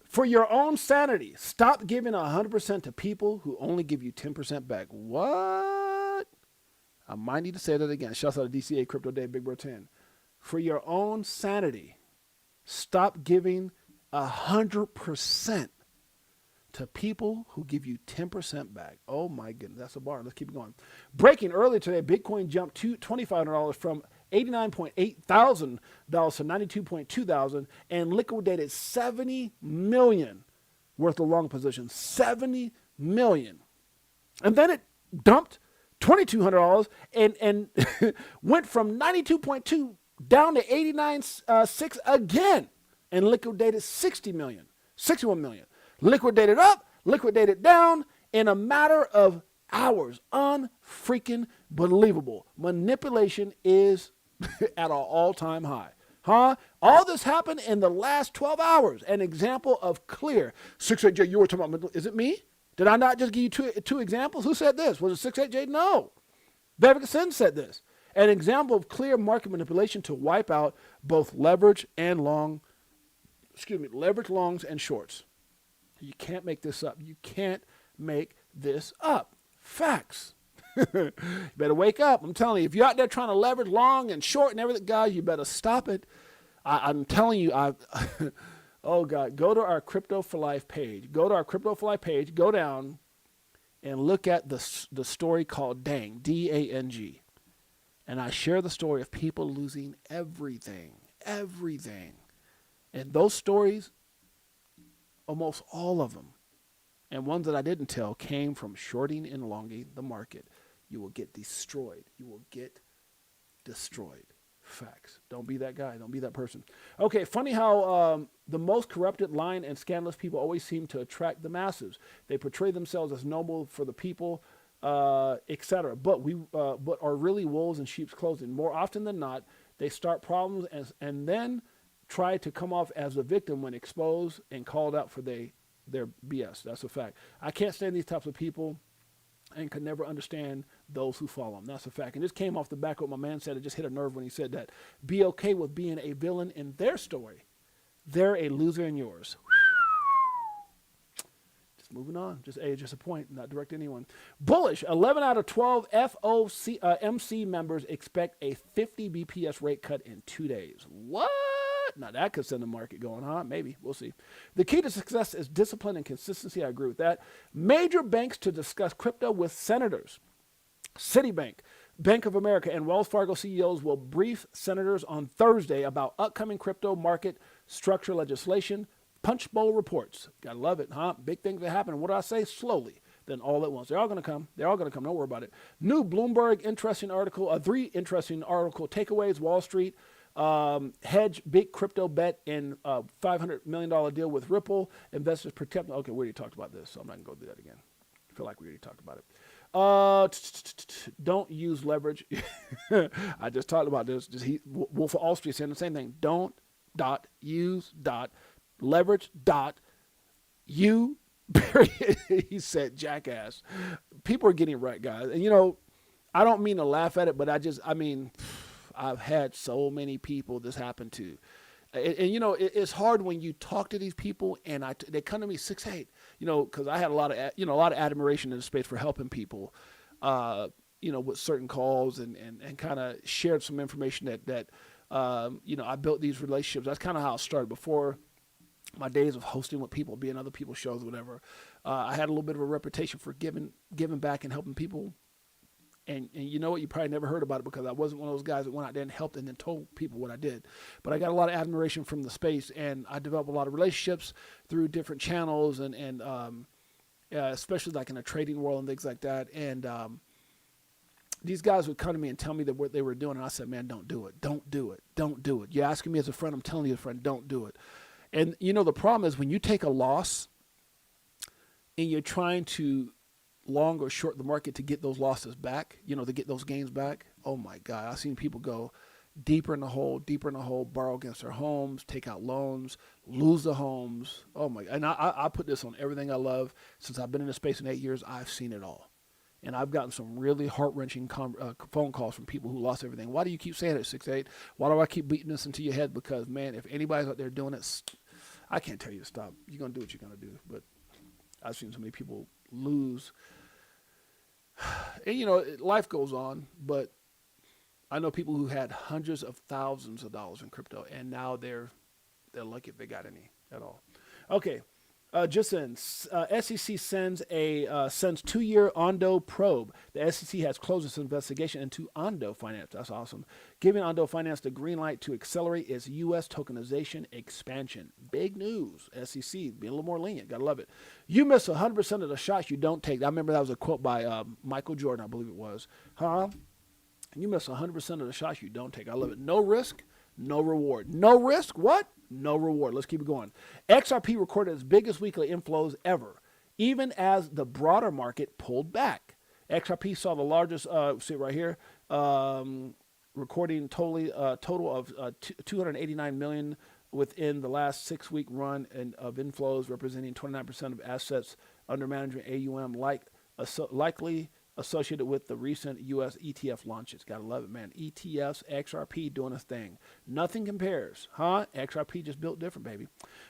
Speaker 1: For your own sanity, stop giving 100% to people who only give you 10% back. What? I might need to say that again. Shouts out to DCA, Crypto Day, Big Bro 10. For your own sanity, stop giving 100% to people who give you 10% back. Oh my goodness, that's a bar. Let's keep it going. Breaking earlier today, Bitcoin jumped to $2,500 from $89.8 thousand to $92.2 thousand and liquidated 70 million worth of long positions. 70 million. And then it dumped $2,200 and went from 92.2 down to 89.6 again and liquidated 60 million, 61 million. Liquidated up, liquidated down in a matter of hours. Unfreaking believable. Manipulation is at an all-time high. Huh? All this happened in the last 12 hours. An example of clear. 68J, you were talking about, is it me? Did I not just give you two examples? Who said this? Was it 68J? No. Vivek Sen said this. An example of clear market manipulation to wipe out both leverage longs and shorts. You can't make this up. You can't make this up. Facts. You better wake up. I'm telling you, if you're out there trying to leverage long and short and everything, guys, you better stop it. I'm telling you, oh God, go to our Crypto for Life page. Go to our Crypto for Life page. Go down and look at the story called Dang, D-A-N-G. And I share the story of people losing everything. And those stories, almost all of them, and ones that I didn't tell, came from shorting and longing the market. You will get destroyed. You will get destroyed. Facts. Don't be that guy. Don't be that person. Okay, funny how the most corrupted, lying, and scandalous people always seem to attract the masses. They portray themselves as noble for the people, etc. But are really wolves in sheep's clothing. More often than not, they start problems and then try to come off as a victim when exposed and called out for their BS. That's a fact. I can't stand these types of people and can never understand those who follow them. That's a fact. And this came off the back of what my man said. It just hit a nerve when he said that. Be okay with being a villain in their story. They're a loser in yours. Just moving on. Just a point, not direct to anyone. Bullish. 11 out of 12 FOMC members expect a 50 BPS rate cut in 2 days. What? Now that could send the market going, huh? Maybe. We'll see. The key to success is discipline and consistency. I agree with that. Major banks to discuss crypto with senators. Citibank, Bank of America, and Wells Fargo CEOs will brief senators on Thursday about upcoming crypto market structure legislation. Punch bowl reports. Gotta love it, huh? Big things that happen. What do I say? Slowly, then all at once. They're all going to come. They're all going to come. Don't worry about it. New Bloomberg interesting article. 3 interesting article takeaways. Wall Street. Hedge big crypto bet in $500 million deal with Ripple. Investors protect. Okay, we already talked about this, so I'm not going to go do that again. I feel like we already talked about it. Don't use leverage. I just talked about this. Wolf of Wall Street saying the same thing. Don't use leverage you. He said, jackass. People are getting right, guys. And I don't mean to laugh at it, but I've had so many people this happen to. And it's hard when you talk to these people and they come to me 6'8", because I had a lot of admiration in the space for helping people, with certain calls and kind of shared some information that I built these relationships. That's kind of how it started before my days of hosting with people, being other people's shows, whatever. I had a little bit of a reputation for giving back and helping people. And you know what? You probably never heard about it because I wasn't one of those guys that went out there and helped and then told people what I did. But I got a lot of admiration from the space, and I developed a lot of relationships through different channels and especially like in the trading world and things like that. And these guys would come to me and tell me that what they were doing, and I said, man, don't do it. Don't do it. Don't do it. You're asking me as a friend. I'm telling you as a friend, don't do it. And, the problem is when you take a loss and you're trying to long or short the market to get those losses back, to get those gains back. Oh my God. I've seen people go deeper in the hole, borrow against their homes, take out loans, lose the homes. Oh my God. And I put this on everything I love. Since I've been in the space in 8 years, I've seen it all. And I've gotten some really heart-wrenching phone calls from people who lost everything. Why do you keep saying it, 6'8"? Why do I keep beating this into your head? Because, man, if anybody's out there doing it, I can't tell you to stop. You're going to do what you're going to do. But I've seen so many people lose. And, you know, life goes on. But I know people who had hundreds of thousands of dollars in crypto, and now they're lucky if they got any at all. Okay. Just in, SEC sends 2-year Ondo probe. The SEC has closed its investigation into Ondo Finance. That's awesome. Giving Ondo Finance the green light to accelerate its U.S. tokenization expansion. Big news. SEC being a little more lenient. Gotta love it. You miss 100% of the shots you don't take. I remember that was a quote by Michael Jordan, I believe it was. You miss 100% of the shots you don't take. I love it. No risk, no reward. No risk, what? No reward. Let's keep it going. XRP recorded its biggest weekly inflows ever, even as the broader market pulled back. XRP saw the largest, see it right here, recording total of 289 million within the last 6-week run of inflows, representing 29% of assets under management AUM, likely associated with the recent U.S. ETF launches. Gotta love it, man. ETFs, XRP doing its thing. Nothing compares, huh? XRP just built different, baby.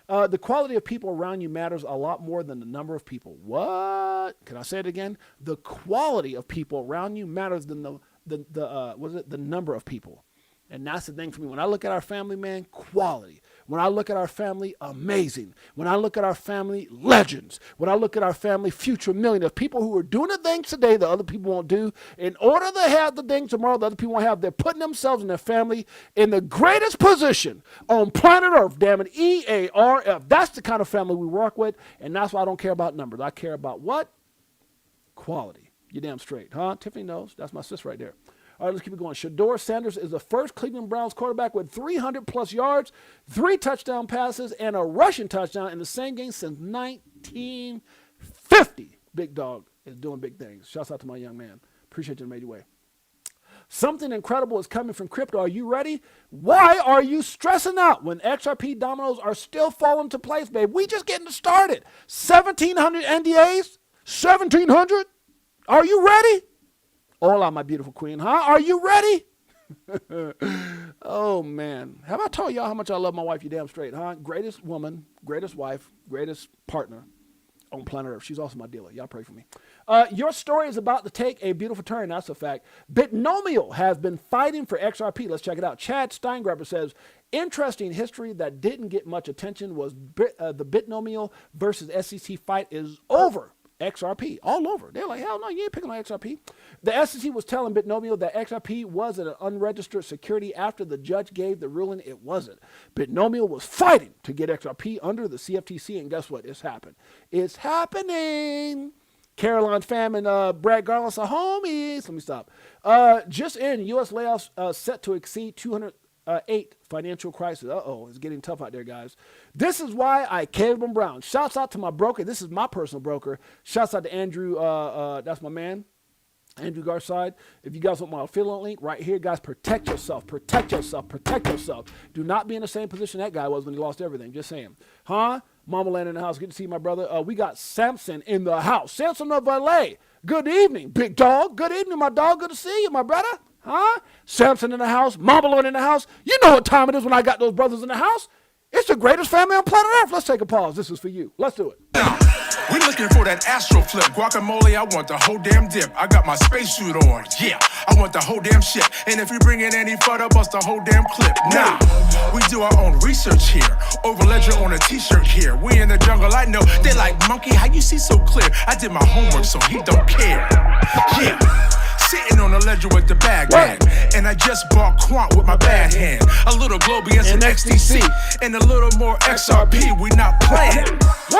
Speaker 1: The quality of people around you matters a lot more than the number of people. What? Can I say it again? The quality of people around you matters than the number of people. And that's the thing for me. When I look at our family, man, quality. When I look at our family, amazing. When I look at our family, legends. When I look at our family, future millionaires. People who are doing the things today that other people won't do. In order to have the things tomorrow that other people won't have, they're putting themselves and their family in the greatest position on planet Earth, damn it, EARF. That's the kind of family we work with, and that's why I don't care about numbers. I care about what? Quality. You're damn straight, huh? Tiffany knows. That's my sis right there. All right, let's keep it going. Shedeur Sanders is the first Cleveland Browns quarterback with 300-plus yards, 3 touchdown passes, and a rushing touchdown in the same game since 1950. Big dog is doing big things. Shouts out to my young man. Appreciate you made your way. Something incredible is coming from crypto. Are you ready? Why are you stressing out when XRP dominoes are still falling to place, babe? We just getting started. 1,700 NDAs? 1,700? Are you ready? Hola, my beautiful queen, huh? Are you ready? Oh, man. Have I told y'all how much I love my wife? You damn straight, huh? Greatest woman, greatest wife, greatest partner on planet Earth. She's also my dealer. Y'all pray for me. Your story is about to take a beautiful turn. That's a fact. Bitnomial has been fighting for XRP. Let's check it out. Chad Steingraber says, interesting history that didn't get much attention was the Bitnomial versus SEC fight is over. XRP all over. They're like, hell no, you ain't picking on XRP. The SEC was telling Bitnomial that XRP was an unregistered security after the judge gave the ruling it wasn't. Bitnomial was fighting to get XRP under the CFTC, and guess what? It's happened. It's happening. Caroline Pham and Brad Garland are homies. Let me stop. Just in, U.S. layoffs set to exceed 208 financial crisis. Uh-oh, it's getting tough out there, guys. This is why I Caleb and Brown. Shouts out to my broker. This is my personal broker. Shouts out to Andrew. That's my man, Andrew Garside. If you guys want my affiliate link right here, guys, protect yourself. Protect yourself. Protect yourself. Do not be in the same position that guy was when he lost everything. Just saying. Huh? Mama Land in the house. Good to see you, my brother. We got Samson in the house. Samson of LA. Good evening, big dog. Good evening, my dog. Good to see you, my brother. Huh? Samson in the house. Mama Lord in the house. You know what time it is when I got those brothers in the house. It's the greatest family on planet Earth. Let's take a pause. This is for you. Let's do it.
Speaker 6: We looking for that astro flip. Guacamole, I want the whole damn dip. I got my spacesuit on. Yeah, I want the whole damn shit. And if you bring in any photo, bust the whole damn clip. Nah, we do our own research here. Over ledger on a t-shirt here. We in the jungle, I know. They like, monkey, how you see so clear? I did my homework, so he don't care. Yeah. Sitting on a ledger with the bag, and I just bought Quant with my bad hand. A little Globy and some XTC, and a little more XRP. We not playing.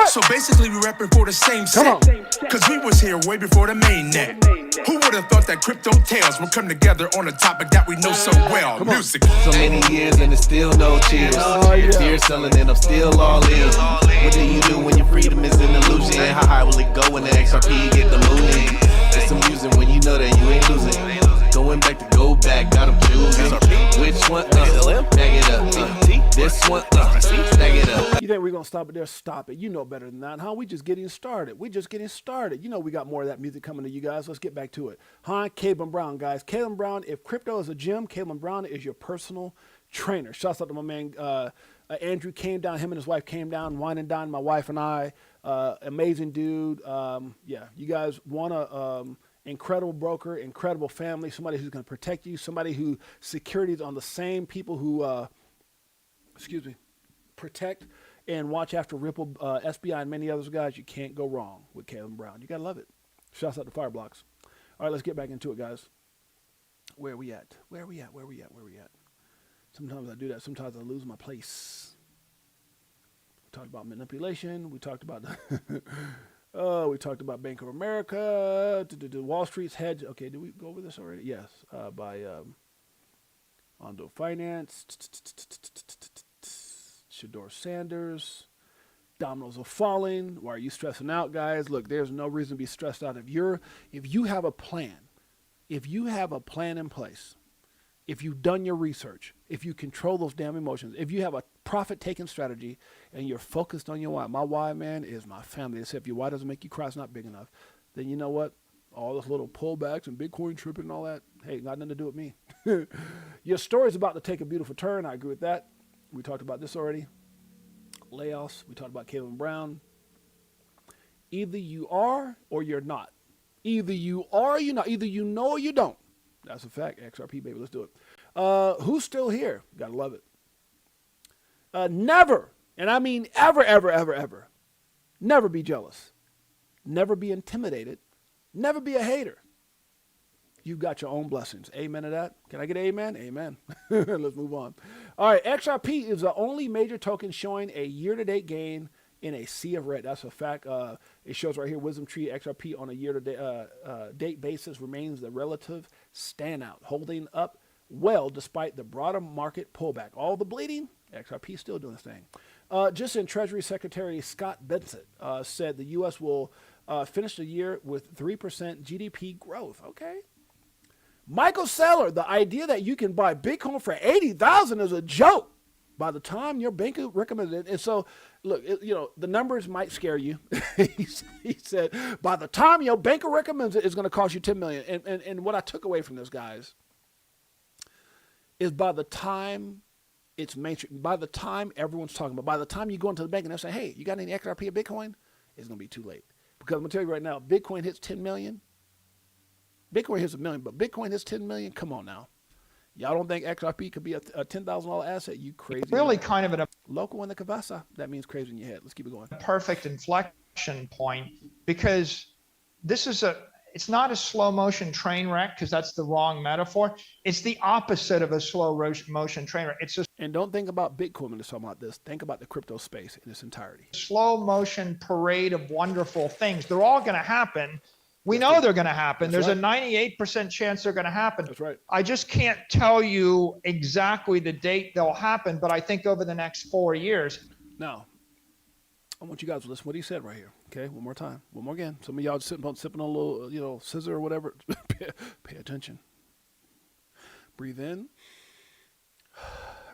Speaker 6: So basically, we repping for the same set. Cause we was here way before the main net. Who would have thought that crypto tales would come together on a topic that we know so well? Music.
Speaker 2: So many years and it's still no cheers. Fear selling and I'm still all in. What do you do when your freedom is an illusion? How high will it go when the XRP get the mooning? It's amusing when you know that you ain't losing. Going back to go back, got them choosing. Which one? Bag it up. This one? See, stack it up.
Speaker 1: You think we're going to stop it there? Stop it. You know better than that, huh? We just getting started. We just getting started. You know we got more of that music coming to you guys. Let's get back to it. Huh? Caleb Brown, guys. Caleb Brown, if crypto is a gym, Caleb Brown is your personal trainer. Shouts out to my man Andrew came down. Him and his wife came down, wine and dined, my wife and I. Amazing dude. Yeah, you guys want a incredible broker, incredible family, somebody who's going to protect you, somebody who securities on the same people who, protect and watch after Ripple, SBI, and many others, guys. You can't go wrong with Caleb Brown. You got to love it. Shouts out to Fireblocks. All right, let's get back into it, guys. Where are we at? Sometimes I do that. Sometimes I lose my place. We talked about manipulation. We talked about we talked about Bank of America, Wall Street's hedge. Okay, did we go over this already? Yes, by Ondo Finance, Shador Sanders. Dominoes are falling. Why are you stressing out, guys? Look, there's no reason to be stressed out. If you have a plan, in place, if you've done your research, if you control those damn emotions, if you have a profit-taking strategy and you're focused on your why. My why, man, is my family. They say if your why doesn't make you cry, it's not big enough. Then you know what? All those little pullbacks and Bitcoin tripping and all that, hey, got nothing to do with me. Your story's about to take a beautiful turn. I agree with that. We talked about this already. Layoffs. We talked about Caleb Brown. Either you are or you're not. Either you are or you're not. Either you know or you don't. That's a fact. XRP, baby. Let's do it. Who's still here? Gotta love it. Never, and I mean ever, never be jealous. Never be intimidated. Never be a hater. You've got your own blessings. Amen to that. Can I get an amen? Amen. Let's move on. All right, XRP is the only major token showing a year-to-date gain in a sea of red. That's a fact. It shows right here, Wisdom Tree XRP on a year-to-date basis remains the relative standout, holding up well despite the broader market pullback. All the bleeding, XRP still doing its thing. Just in Treasury Secretary Scott Bessent said the U.S. will finish the year with 3% GDP growth. Okay. Michael Saylor, the idea that you can buy Bitcoin for $80,000 is a joke. By the time your banker recommends it, and so look, the numbers might scare you. he said, by the time your banker recommends it, it's going to cost you $10 million. And what I took away from this, guys, is by the time it's mainstream, by the time everyone's talking about, by the time you go into the bank and they say, hey, you got any XRP or Bitcoin? It's going to be too late. Because I'm going to tell you right now, Bitcoin hits 10 million. Bitcoin hits $1 million, but Bitcoin hits 10 million. Come on now. Y'all don't think XRP could be a $10,000 asset? You crazy.
Speaker 7: Really kind of at a
Speaker 1: local in the Kavasa. That means crazy in your head. Let's keep it going.
Speaker 7: perfect inflection point, because it's not a slow motion train wreck, because that's the wrong metaphor. It's the opposite of a slow motion train wreck. It's a
Speaker 1: And don't think about Bitcoin when you're talking about this. Think about the crypto space in its entirety.
Speaker 7: slow motion parade of wonderful things. They're all going to happen. We know they're going to happen.
Speaker 1: That's
Speaker 7: There's
Speaker 1: right.
Speaker 7: a 98% chance they're going to happen.
Speaker 1: That's right.
Speaker 7: I just can't tell you exactly the date they'll happen, but I think over the next 4 years.
Speaker 1: Now, I want you guys to listen to what he said right here. Okay, one more time. One more again. Some of y'all sipping on a little, scissor or whatever. Pay attention. Breathe in.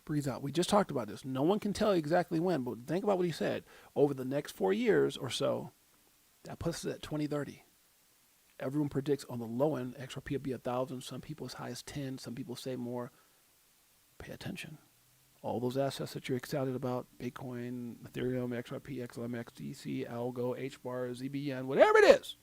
Speaker 1: Breathe out. We just talked about this. No one can tell you exactly when, but think about what he said. Over the next 4 years or so, that puts us at 2030. Everyone predicts on the low end, XRP will be 1,000. Some people as high as 10. Some people say more. Pay attention. All those assets that you're excited about, Bitcoin, Ethereum, XRP, XLM, XDC, Algo, HBAR, ZBN, whatever it is,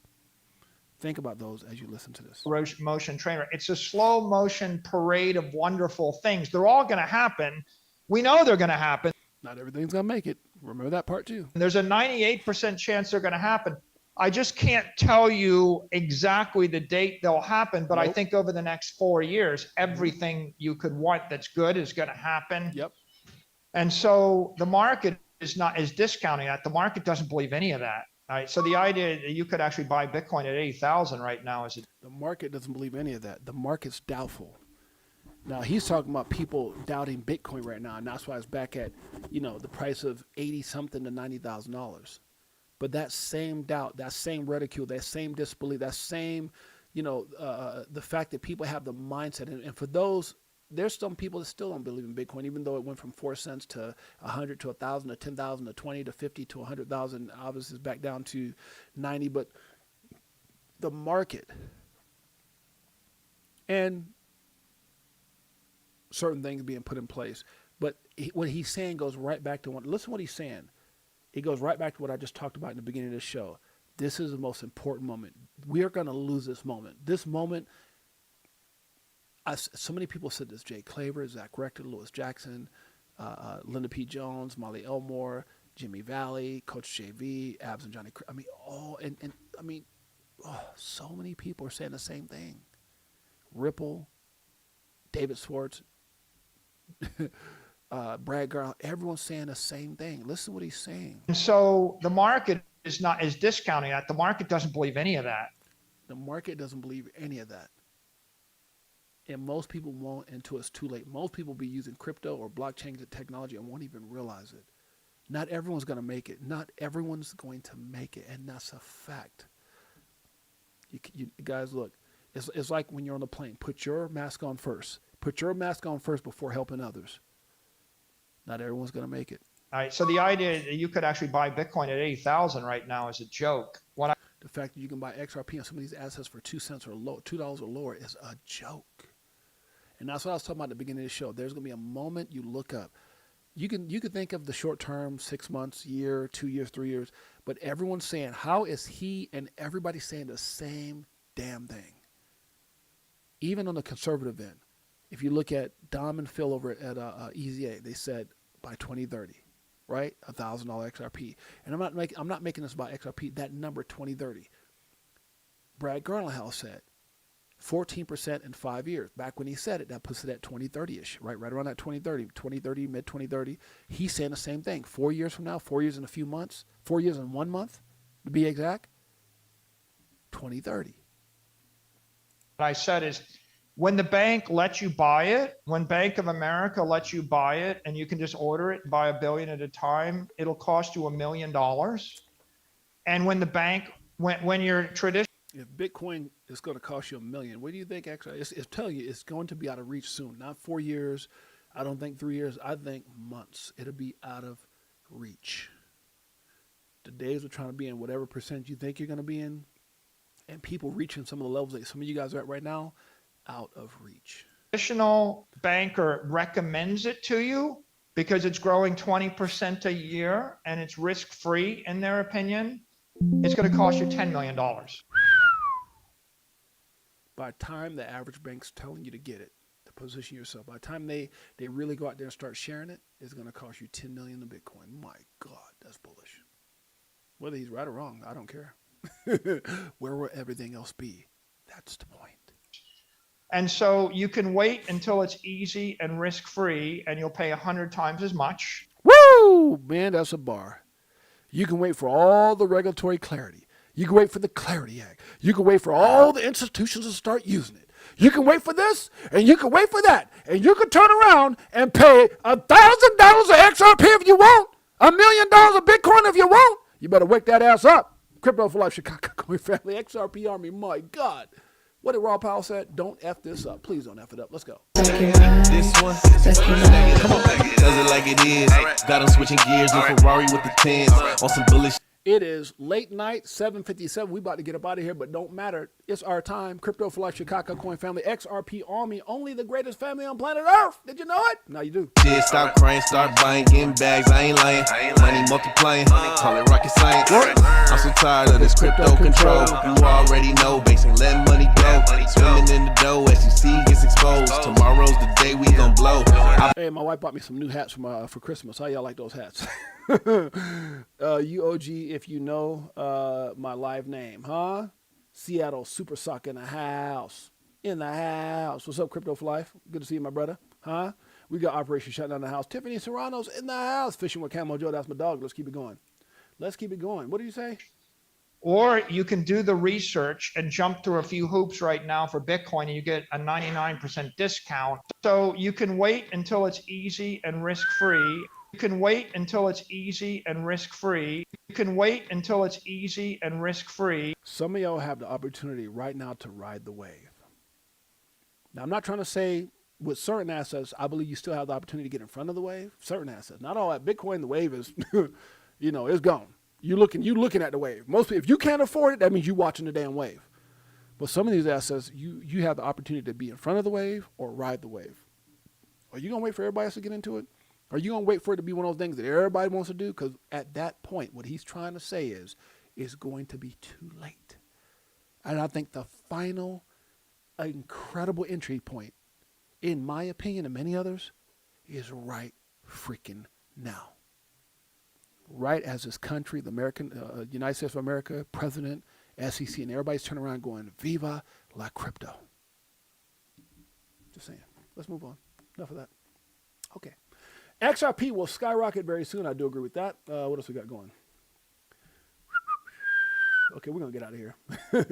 Speaker 1: think about those as you listen to this.
Speaker 7: Motion train wreck. It's a slow motion parade of wonderful things. They're all going to happen. We know they're going to happen.
Speaker 1: Not everything's going to make it. Remember that part too.
Speaker 7: There's a 98% chance they're going to happen. I just can't tell you exactly the date they'll happen, but I think over the next 4 years, everything you could want that's good is going to happen.
Speaker 1: Yep.
Speaker 7: And so the market is discounting that. The market doesn't believe any of that. All right. So the idea that you could actually buy Bitcoin at 80,000 right now is
Speaker 1: the market doesn't believe any of that. The market's doubtful. Now he's talking about people doubting Bitcoin right now, and that's why it's back at, the price of 80 something to $90,000. But that same doubt, that same ridicule, that same disbelief, that same, the fact that people have the mindset. And for those there's some people that still don't believe in Bitcoin, even though it went from 4 cents to 100 to 1,000 to 10,000 to 20 to 50 to 100,000. Obviously, it's back down to 90. But the market and certain things being put in place. But what he's saying goes right back to listen to what he's saying. It goes right back to what I just talked about in the beginning of the show. This is the most important moment. We are going to lose this moment. This moment, so many people said this: Jay Claver, Zach Rector, Lewis Jackson, Linda P. Jones, Molly Elmore, Jimmy Valley, Coach JV, Abs and Johnny. So many people are saying the same thing. Ripple, David Swartz, Brad Garland, everyone's saying the same thing. Listen to what he's saying.
Speaker 7: And so the market is discounting that. The market doesn't believe any of that.
Speaker 1: The market doesn't believe any of that. And most people won't until it's too late. Most people will be using crypto or blockchain technology and won't even realize it. Not everyone's going to make it. Not everyone's going to make it. And that's a fact. You guys, look, it's like when you're on the plane. Put your mask on first. Put your mask on first before helping others. Not everyone's going to make it.
Speaker 7: All right. So the idea that you could actually buy Bitcoin at 80,000 right now is a joke.
Speaker 1: The fact that you can buy XRP on some of these assets for 2 cents or low, $2 or lower is a joke. And that's what I was talking about at the beginning of the show. There's going to be a moment you look up. You can think of the short term, 6 months, year, 2 years, 3 years, but everyone's saying, how is he and everybody saying the same damn thing? Even on the conservative end. If you look at Dom and Phil over at EZA, they said by 2030, right? $1,000 XRP. And I'm not making this about XRP. That number 2030. Brad Garland said 14% in 5 years. Back when he said it, that puts it at 2030-ish, right? Right around that 2030, mid 2030. He's saying the same thing. 4 years from now, 4 years in a few months, 4 years in 1 month, to be exact, 2030.
Speaker 7: What I said is, when the bank lets you buy it, when Bank of America lets you buy it and you can just order it and buy $1 billion at a time, it'll cost you $1 million. And when the bank, when you're traditional,
Speaker 1: if Bitcoin is going to cost you $1 million, what do you think? Actually, it's telling you it's going to be out of reach soon. Not 4 years. I don't think 3 years. I think months. It'll be out of reach. The days we're trying to be in whatever percent you think you're going to be in, and people reaching some of the levels that some of you guys are at right now, out of reach.
Speaker 7: Traditional banker recommends it to you because it's growing 20% a year and it's risk-free in their opinion, it's going to cost you $10 million.
Speaker 1: By the time the average bank's telling you to get it, to position yourself, by the time they really go out there and start sharing it, it's going to cost you $10 million in Bitcoin. My God, that's bullish. Whether he's right or wrong, I don't care. Where will everything else be? That's the point.
Speaker 7: And so you can wait until it's easy and risk-free and you'll pay 100 times as much.
Speaker 1: Woo! Man, that's a bar. You can wait for all the regulatory clarity. You can wait for the Clarity Act. You can wait for all the institutions to start using it. You can wait for this, and you can wait for that. And you can turn around and pay $1,000 of XRP if you want, $1 million of Bitcoin if you want. You better wake that ass up. Crypto for Life, Chicago Coin Family, XRP Army, my God. What did Raw Powell said? Don't F this up. Please don't F it up. Let's go.
Speaker 2: This one, come on, does it like it is. Got him switching gears, new Ferrari with the 10s on some bullish.
Speaker 1: It is late night, 7:57. We about to get up out of here, but don't matter. It's our time. Crypto for Life, Chicago Coin Family, XRP Army, only the greatest family on planet Earth. Did you know it? Now you do.
Speaker 2: Shit, stop crying, start buying, getting bags. I ain't lying. Money multiplying, call it rocket science. I'm so tired of this crypto control. You already know, banks ain't letting money go. Swimming in the dough, SEC gets exposed. Tomorrow's the day we gon' blow.
Speaker 1: Hey, my wife bought me some new hats for Christmas. How y'all like those hats? UOG, if you know my live name, huh? Seattle Super Sock in the house. In the house. What's up, Crypto for Life? Good to see you, my brother. Huh? We got Operation Shutdown in the house. Tiffany Serrano's in the house. Fishing with Camo Joe. That's my dog. Let's keep it going. Let's keep it going. What do you say?
Speaker 7: Or you can do the research and jump through a few hoops right now for Bitcoin and you get a 99% discount. So you can wait until it's easy and risk-free. You can wait until it's easy and risk-free. You can wait until it's easy and risk-free.
Speaker 1: Some of y'all have the opportunity right now to ride the wave. Now, I'm not trying to say with certain assets, I believe you still have the opportunity to get in front of the wave. Certain assets, not all that. Bitcoin, the wave is, it's gone. You looking at the wave. Most people, if you can't afford it, that means you watching the damn wave. But some of these assets, you have the opportunity to be in front of the wave or ride the wave. Are you gonna wait for everybody else to get into it? Are you gonna wait for it to be one of those things that everybody wants to do? Because at that point, what he's trying to say is going to be too late. And I think the final incredible entry point, in my opinion and many others, is right freaking now. Right as this country, the United States of America, president, SEC, and everybody's turning around going, Viva la crypto. Just saying. Let's move on. Enough of that. Okay. XRP will skyrocket very soon. I do agree with that. What else we got going? Okay, we're going to get out of here.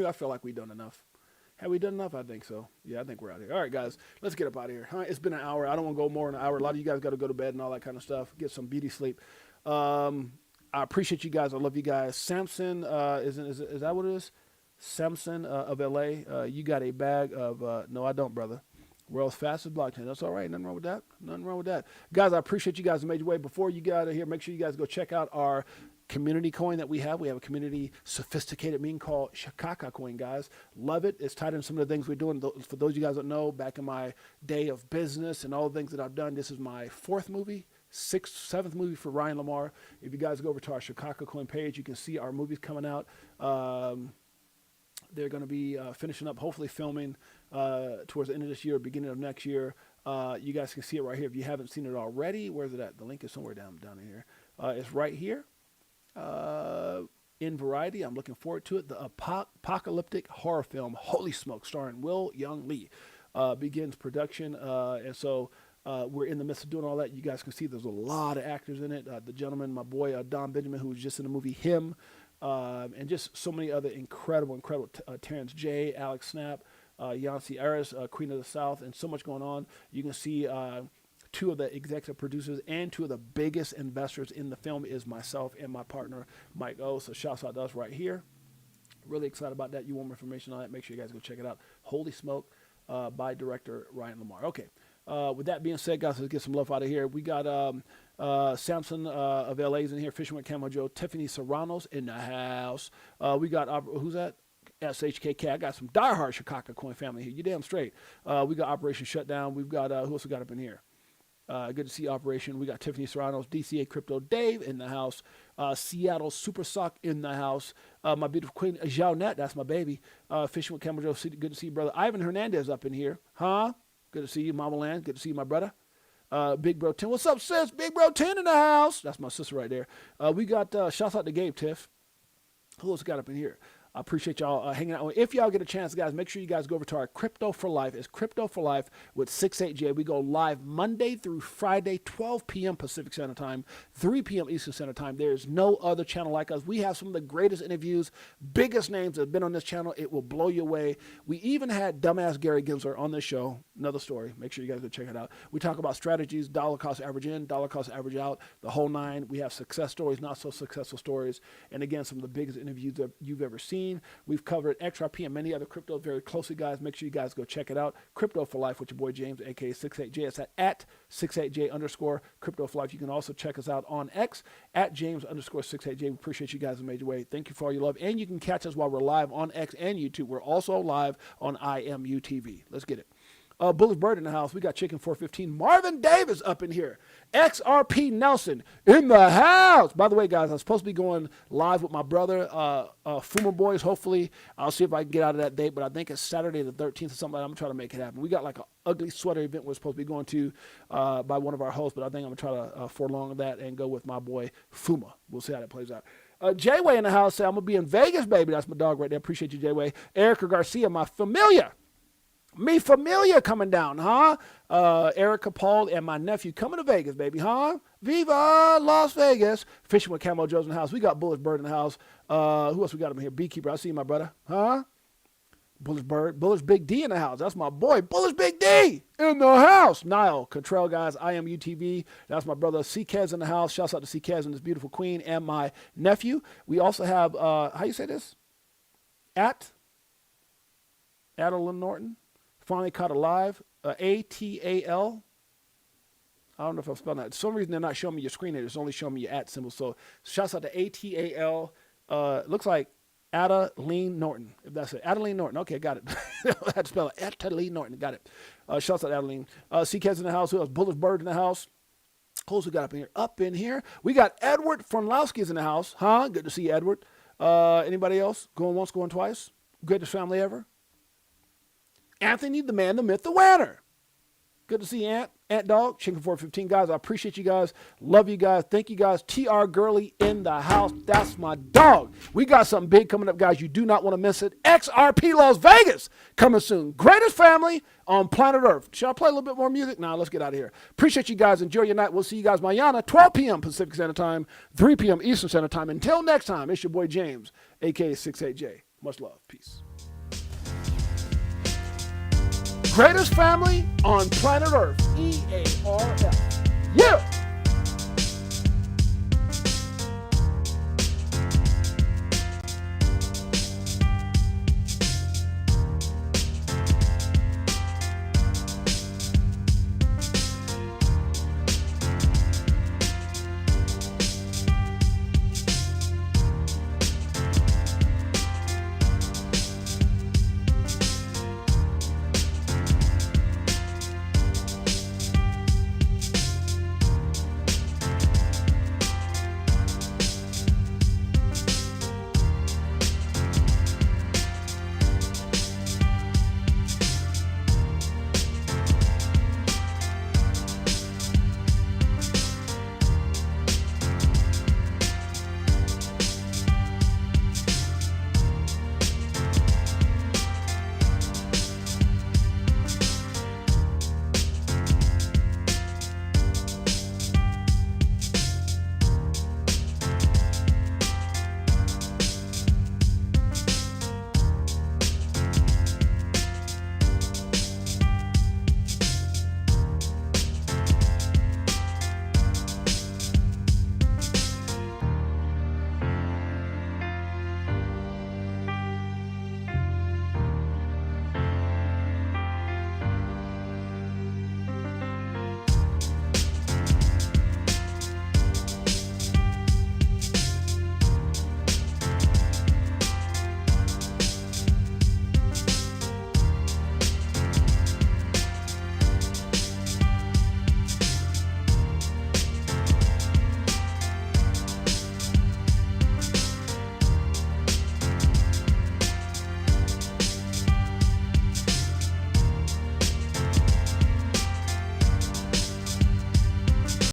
Speaker 1: I feel like we've done enough. Have we done enough? I think so. Yeah, I think we're out of here. All right, guys, let's get up out of here. It's been an hour. I don't want to go more than an hour. A lot of you guys got to go to bed and all that kind of stuff. Get some beauty sleep. I appreciate you guys. I love you guys. Samson, is that what it is? Samson of LA. You got a bag of, no, I don't, brother. World's fastest blockchain. That's all right. Nothing wrong with that. Nothing wrong with that. Guys, I appreciate you guys in a major way. Before you get out of here, make sure you guys go check out our community coin that we have. We have a community sophisticated meme called Shakaka coin, guys. Love it. It's tied in some of the things we're doing. For those of you guys that know, back in my day of business and all the things that I've done, this is my 7th movie for Ryan Lamar. If you guys go over to our Shakaka coin page, you can see our movies coming out. They're going to be finishing up, hopefully filming towards the end of this year, beginning of next year. You guys can see it right here. If you haven't seen it already, where's it at? The link is somewhere down in here. It's right here in Variety. I'm looking forward to it. The apocalyptic horror film, Holy Smoke, starring Will Young Lee, begins production. And so we're in the midst of doing all that. You guys can see there's a lot of actors in it. The gentleman, my boy, Don Benjamin, who was just in the movie Him. And just so many other incredible Terrence J, Alex Snap, Yancy Aris, Queen of the South, and so much going on. You can see 2 of the executive producers and 2 of the biggest investors in the film is myself and my partner, Mike O. So shouts out to us right here. Really excited about that. You want more information on that, make sure you guys go check it out. Holy Smoke by director Ryan Lamar. Okay. With that being said, guys, let's get some love out of here. We got Samson of LA's in here, Fishing with Camo Joe, Tiffany Serrano's in the house. We got, who's that? SHKK. I got some diehard Chicago coin family here. You damn straight. We got Operation Shutdown. We've got, who else we got up in here? Good to see Operation. We got Tiffany Serrano's, DCA Crypto Dave in the house. Seattle Super Sock in the house. My beautiful queen, Jeanette, that's my baby. Fishing with Camo Joe, good to see you, brother. Ivan Hernandez up in here. Huh? Good to see you, Mama Land. Good to see you, my brother. Big Bro 10. What's up, sis? Big Bro 10 in the house. That's my sister right there. We got, shouts out to Gabe Tiff. Who else got up in here? I appreciate y'all hanging out. If y'all get a chance, guys, make sure you guys go over to our Crypto for Life. It's Crypto for Life with 68J. We go live Monday through Friday, 12 p.m. Pacific Standard Time, 3 p.m. Eastern Standard Time. There's no other channel like us. We have some of the greatest interviews, biggest names that have been on this channel. It will blow you away. We even had dumbass Gary Gensler on this show. Another story. Make sure you guys go check it out. We talk about strategies, dollar cost average in, dollar cost average out, the whole 9. We have success stories, not so successful stories. And again, some of the biggest interviews that you've ever seen. We've covered XRP and many other cryptos very closely, guys. Make sure you guys go check it out. Crypto for Life with your boy James, aka 68J. It's at 68J_ Crypto for Life. You can also check us out on X at James_68J. We appreciate you guys in a major way. Thank you for all your love. And you can catch us while we're live on X and YouTube. We're also live on IMU TV. Let's get it. Bullish Bird in the house. We got Chicken 415. Marvin Davis up in here. XRP Nelson in the house. By the way, guys, I'm supposed to be going live with my brother, Fuma Boys. Hopefully, I'll see if I can get out of that date, but I think it's Saturday the 13th or something like that. I'm going to try to make it happen. We got like an ugly sweater event we're supposed to be going to by one of our hosts, but I think I'm going to try to forlong that and go with my boy, Fuma. We'll see how that plays out. J-Way in the house. Say, I'm going to be in Vegas, baby. That's my dog right there. Appreciate you, J-Way. Erica Garcia, my familiar. Me familiar coming down, huh? Erica Paul and my nephew coming to Vegas, baby, huh? Viva Las Vegas. Fishing with Camo Joe's in the house. We got Bullish Bird in the house. Who else we got in here? Beekeeper. I see you, my brother. Huh? Bullish Bird. Bullish Big D in the house. That's my boy. Bullish Big D in the house. Niall Cottrell, guys. IMU TV. That's my brother. C-Kez in the house. Shouts out to C-Kez and this beautiful queen and my nephew. We also have, how you say this? Adeline Norton. Finally caught alive. ATAL. I don't know if I'm spelling that. For some reason, they're not showing me your screen here. It's only showing me your @ symbol. So shouts out to ATAL. Looks like Adeline Norton, if that's it. Adeline Norton. Okay, got it. I had to spell it. Adeline Norton. Got it. Shouts out to Adeline. CK's in the house. Who else? Bullish Bird in the house. Who's we got up in here? Up in here. We got Edward Fronlowski's in the house. Huh? Good to see you, Edward. Anybody else? Going once, going twice? Greatest family ever? Anthony, the man, the myth, the winner. Good to see you, Ant Dog, Chicken 415. Guys, I appreciate you guys. Love you guys. Thank you guys. TR Gurley in the house. That's my dog. We got something big coming up, guys. You do not want to miss it. XRP Las Vegas coming soon. Greatest family on planet Earth. Shall I play a little bit more music? Nah, let's get out of here. Appreciate you guys. Enjoy your night. We'll see you guys mañana, 12 p.m. Pacific Standard Time, 3 p.m. Eastern Standard Time. Until next time, it's your boy James, a.k.a. 68J. Much love. Peace. Greatest family on planet Earth. EARF. Yeah.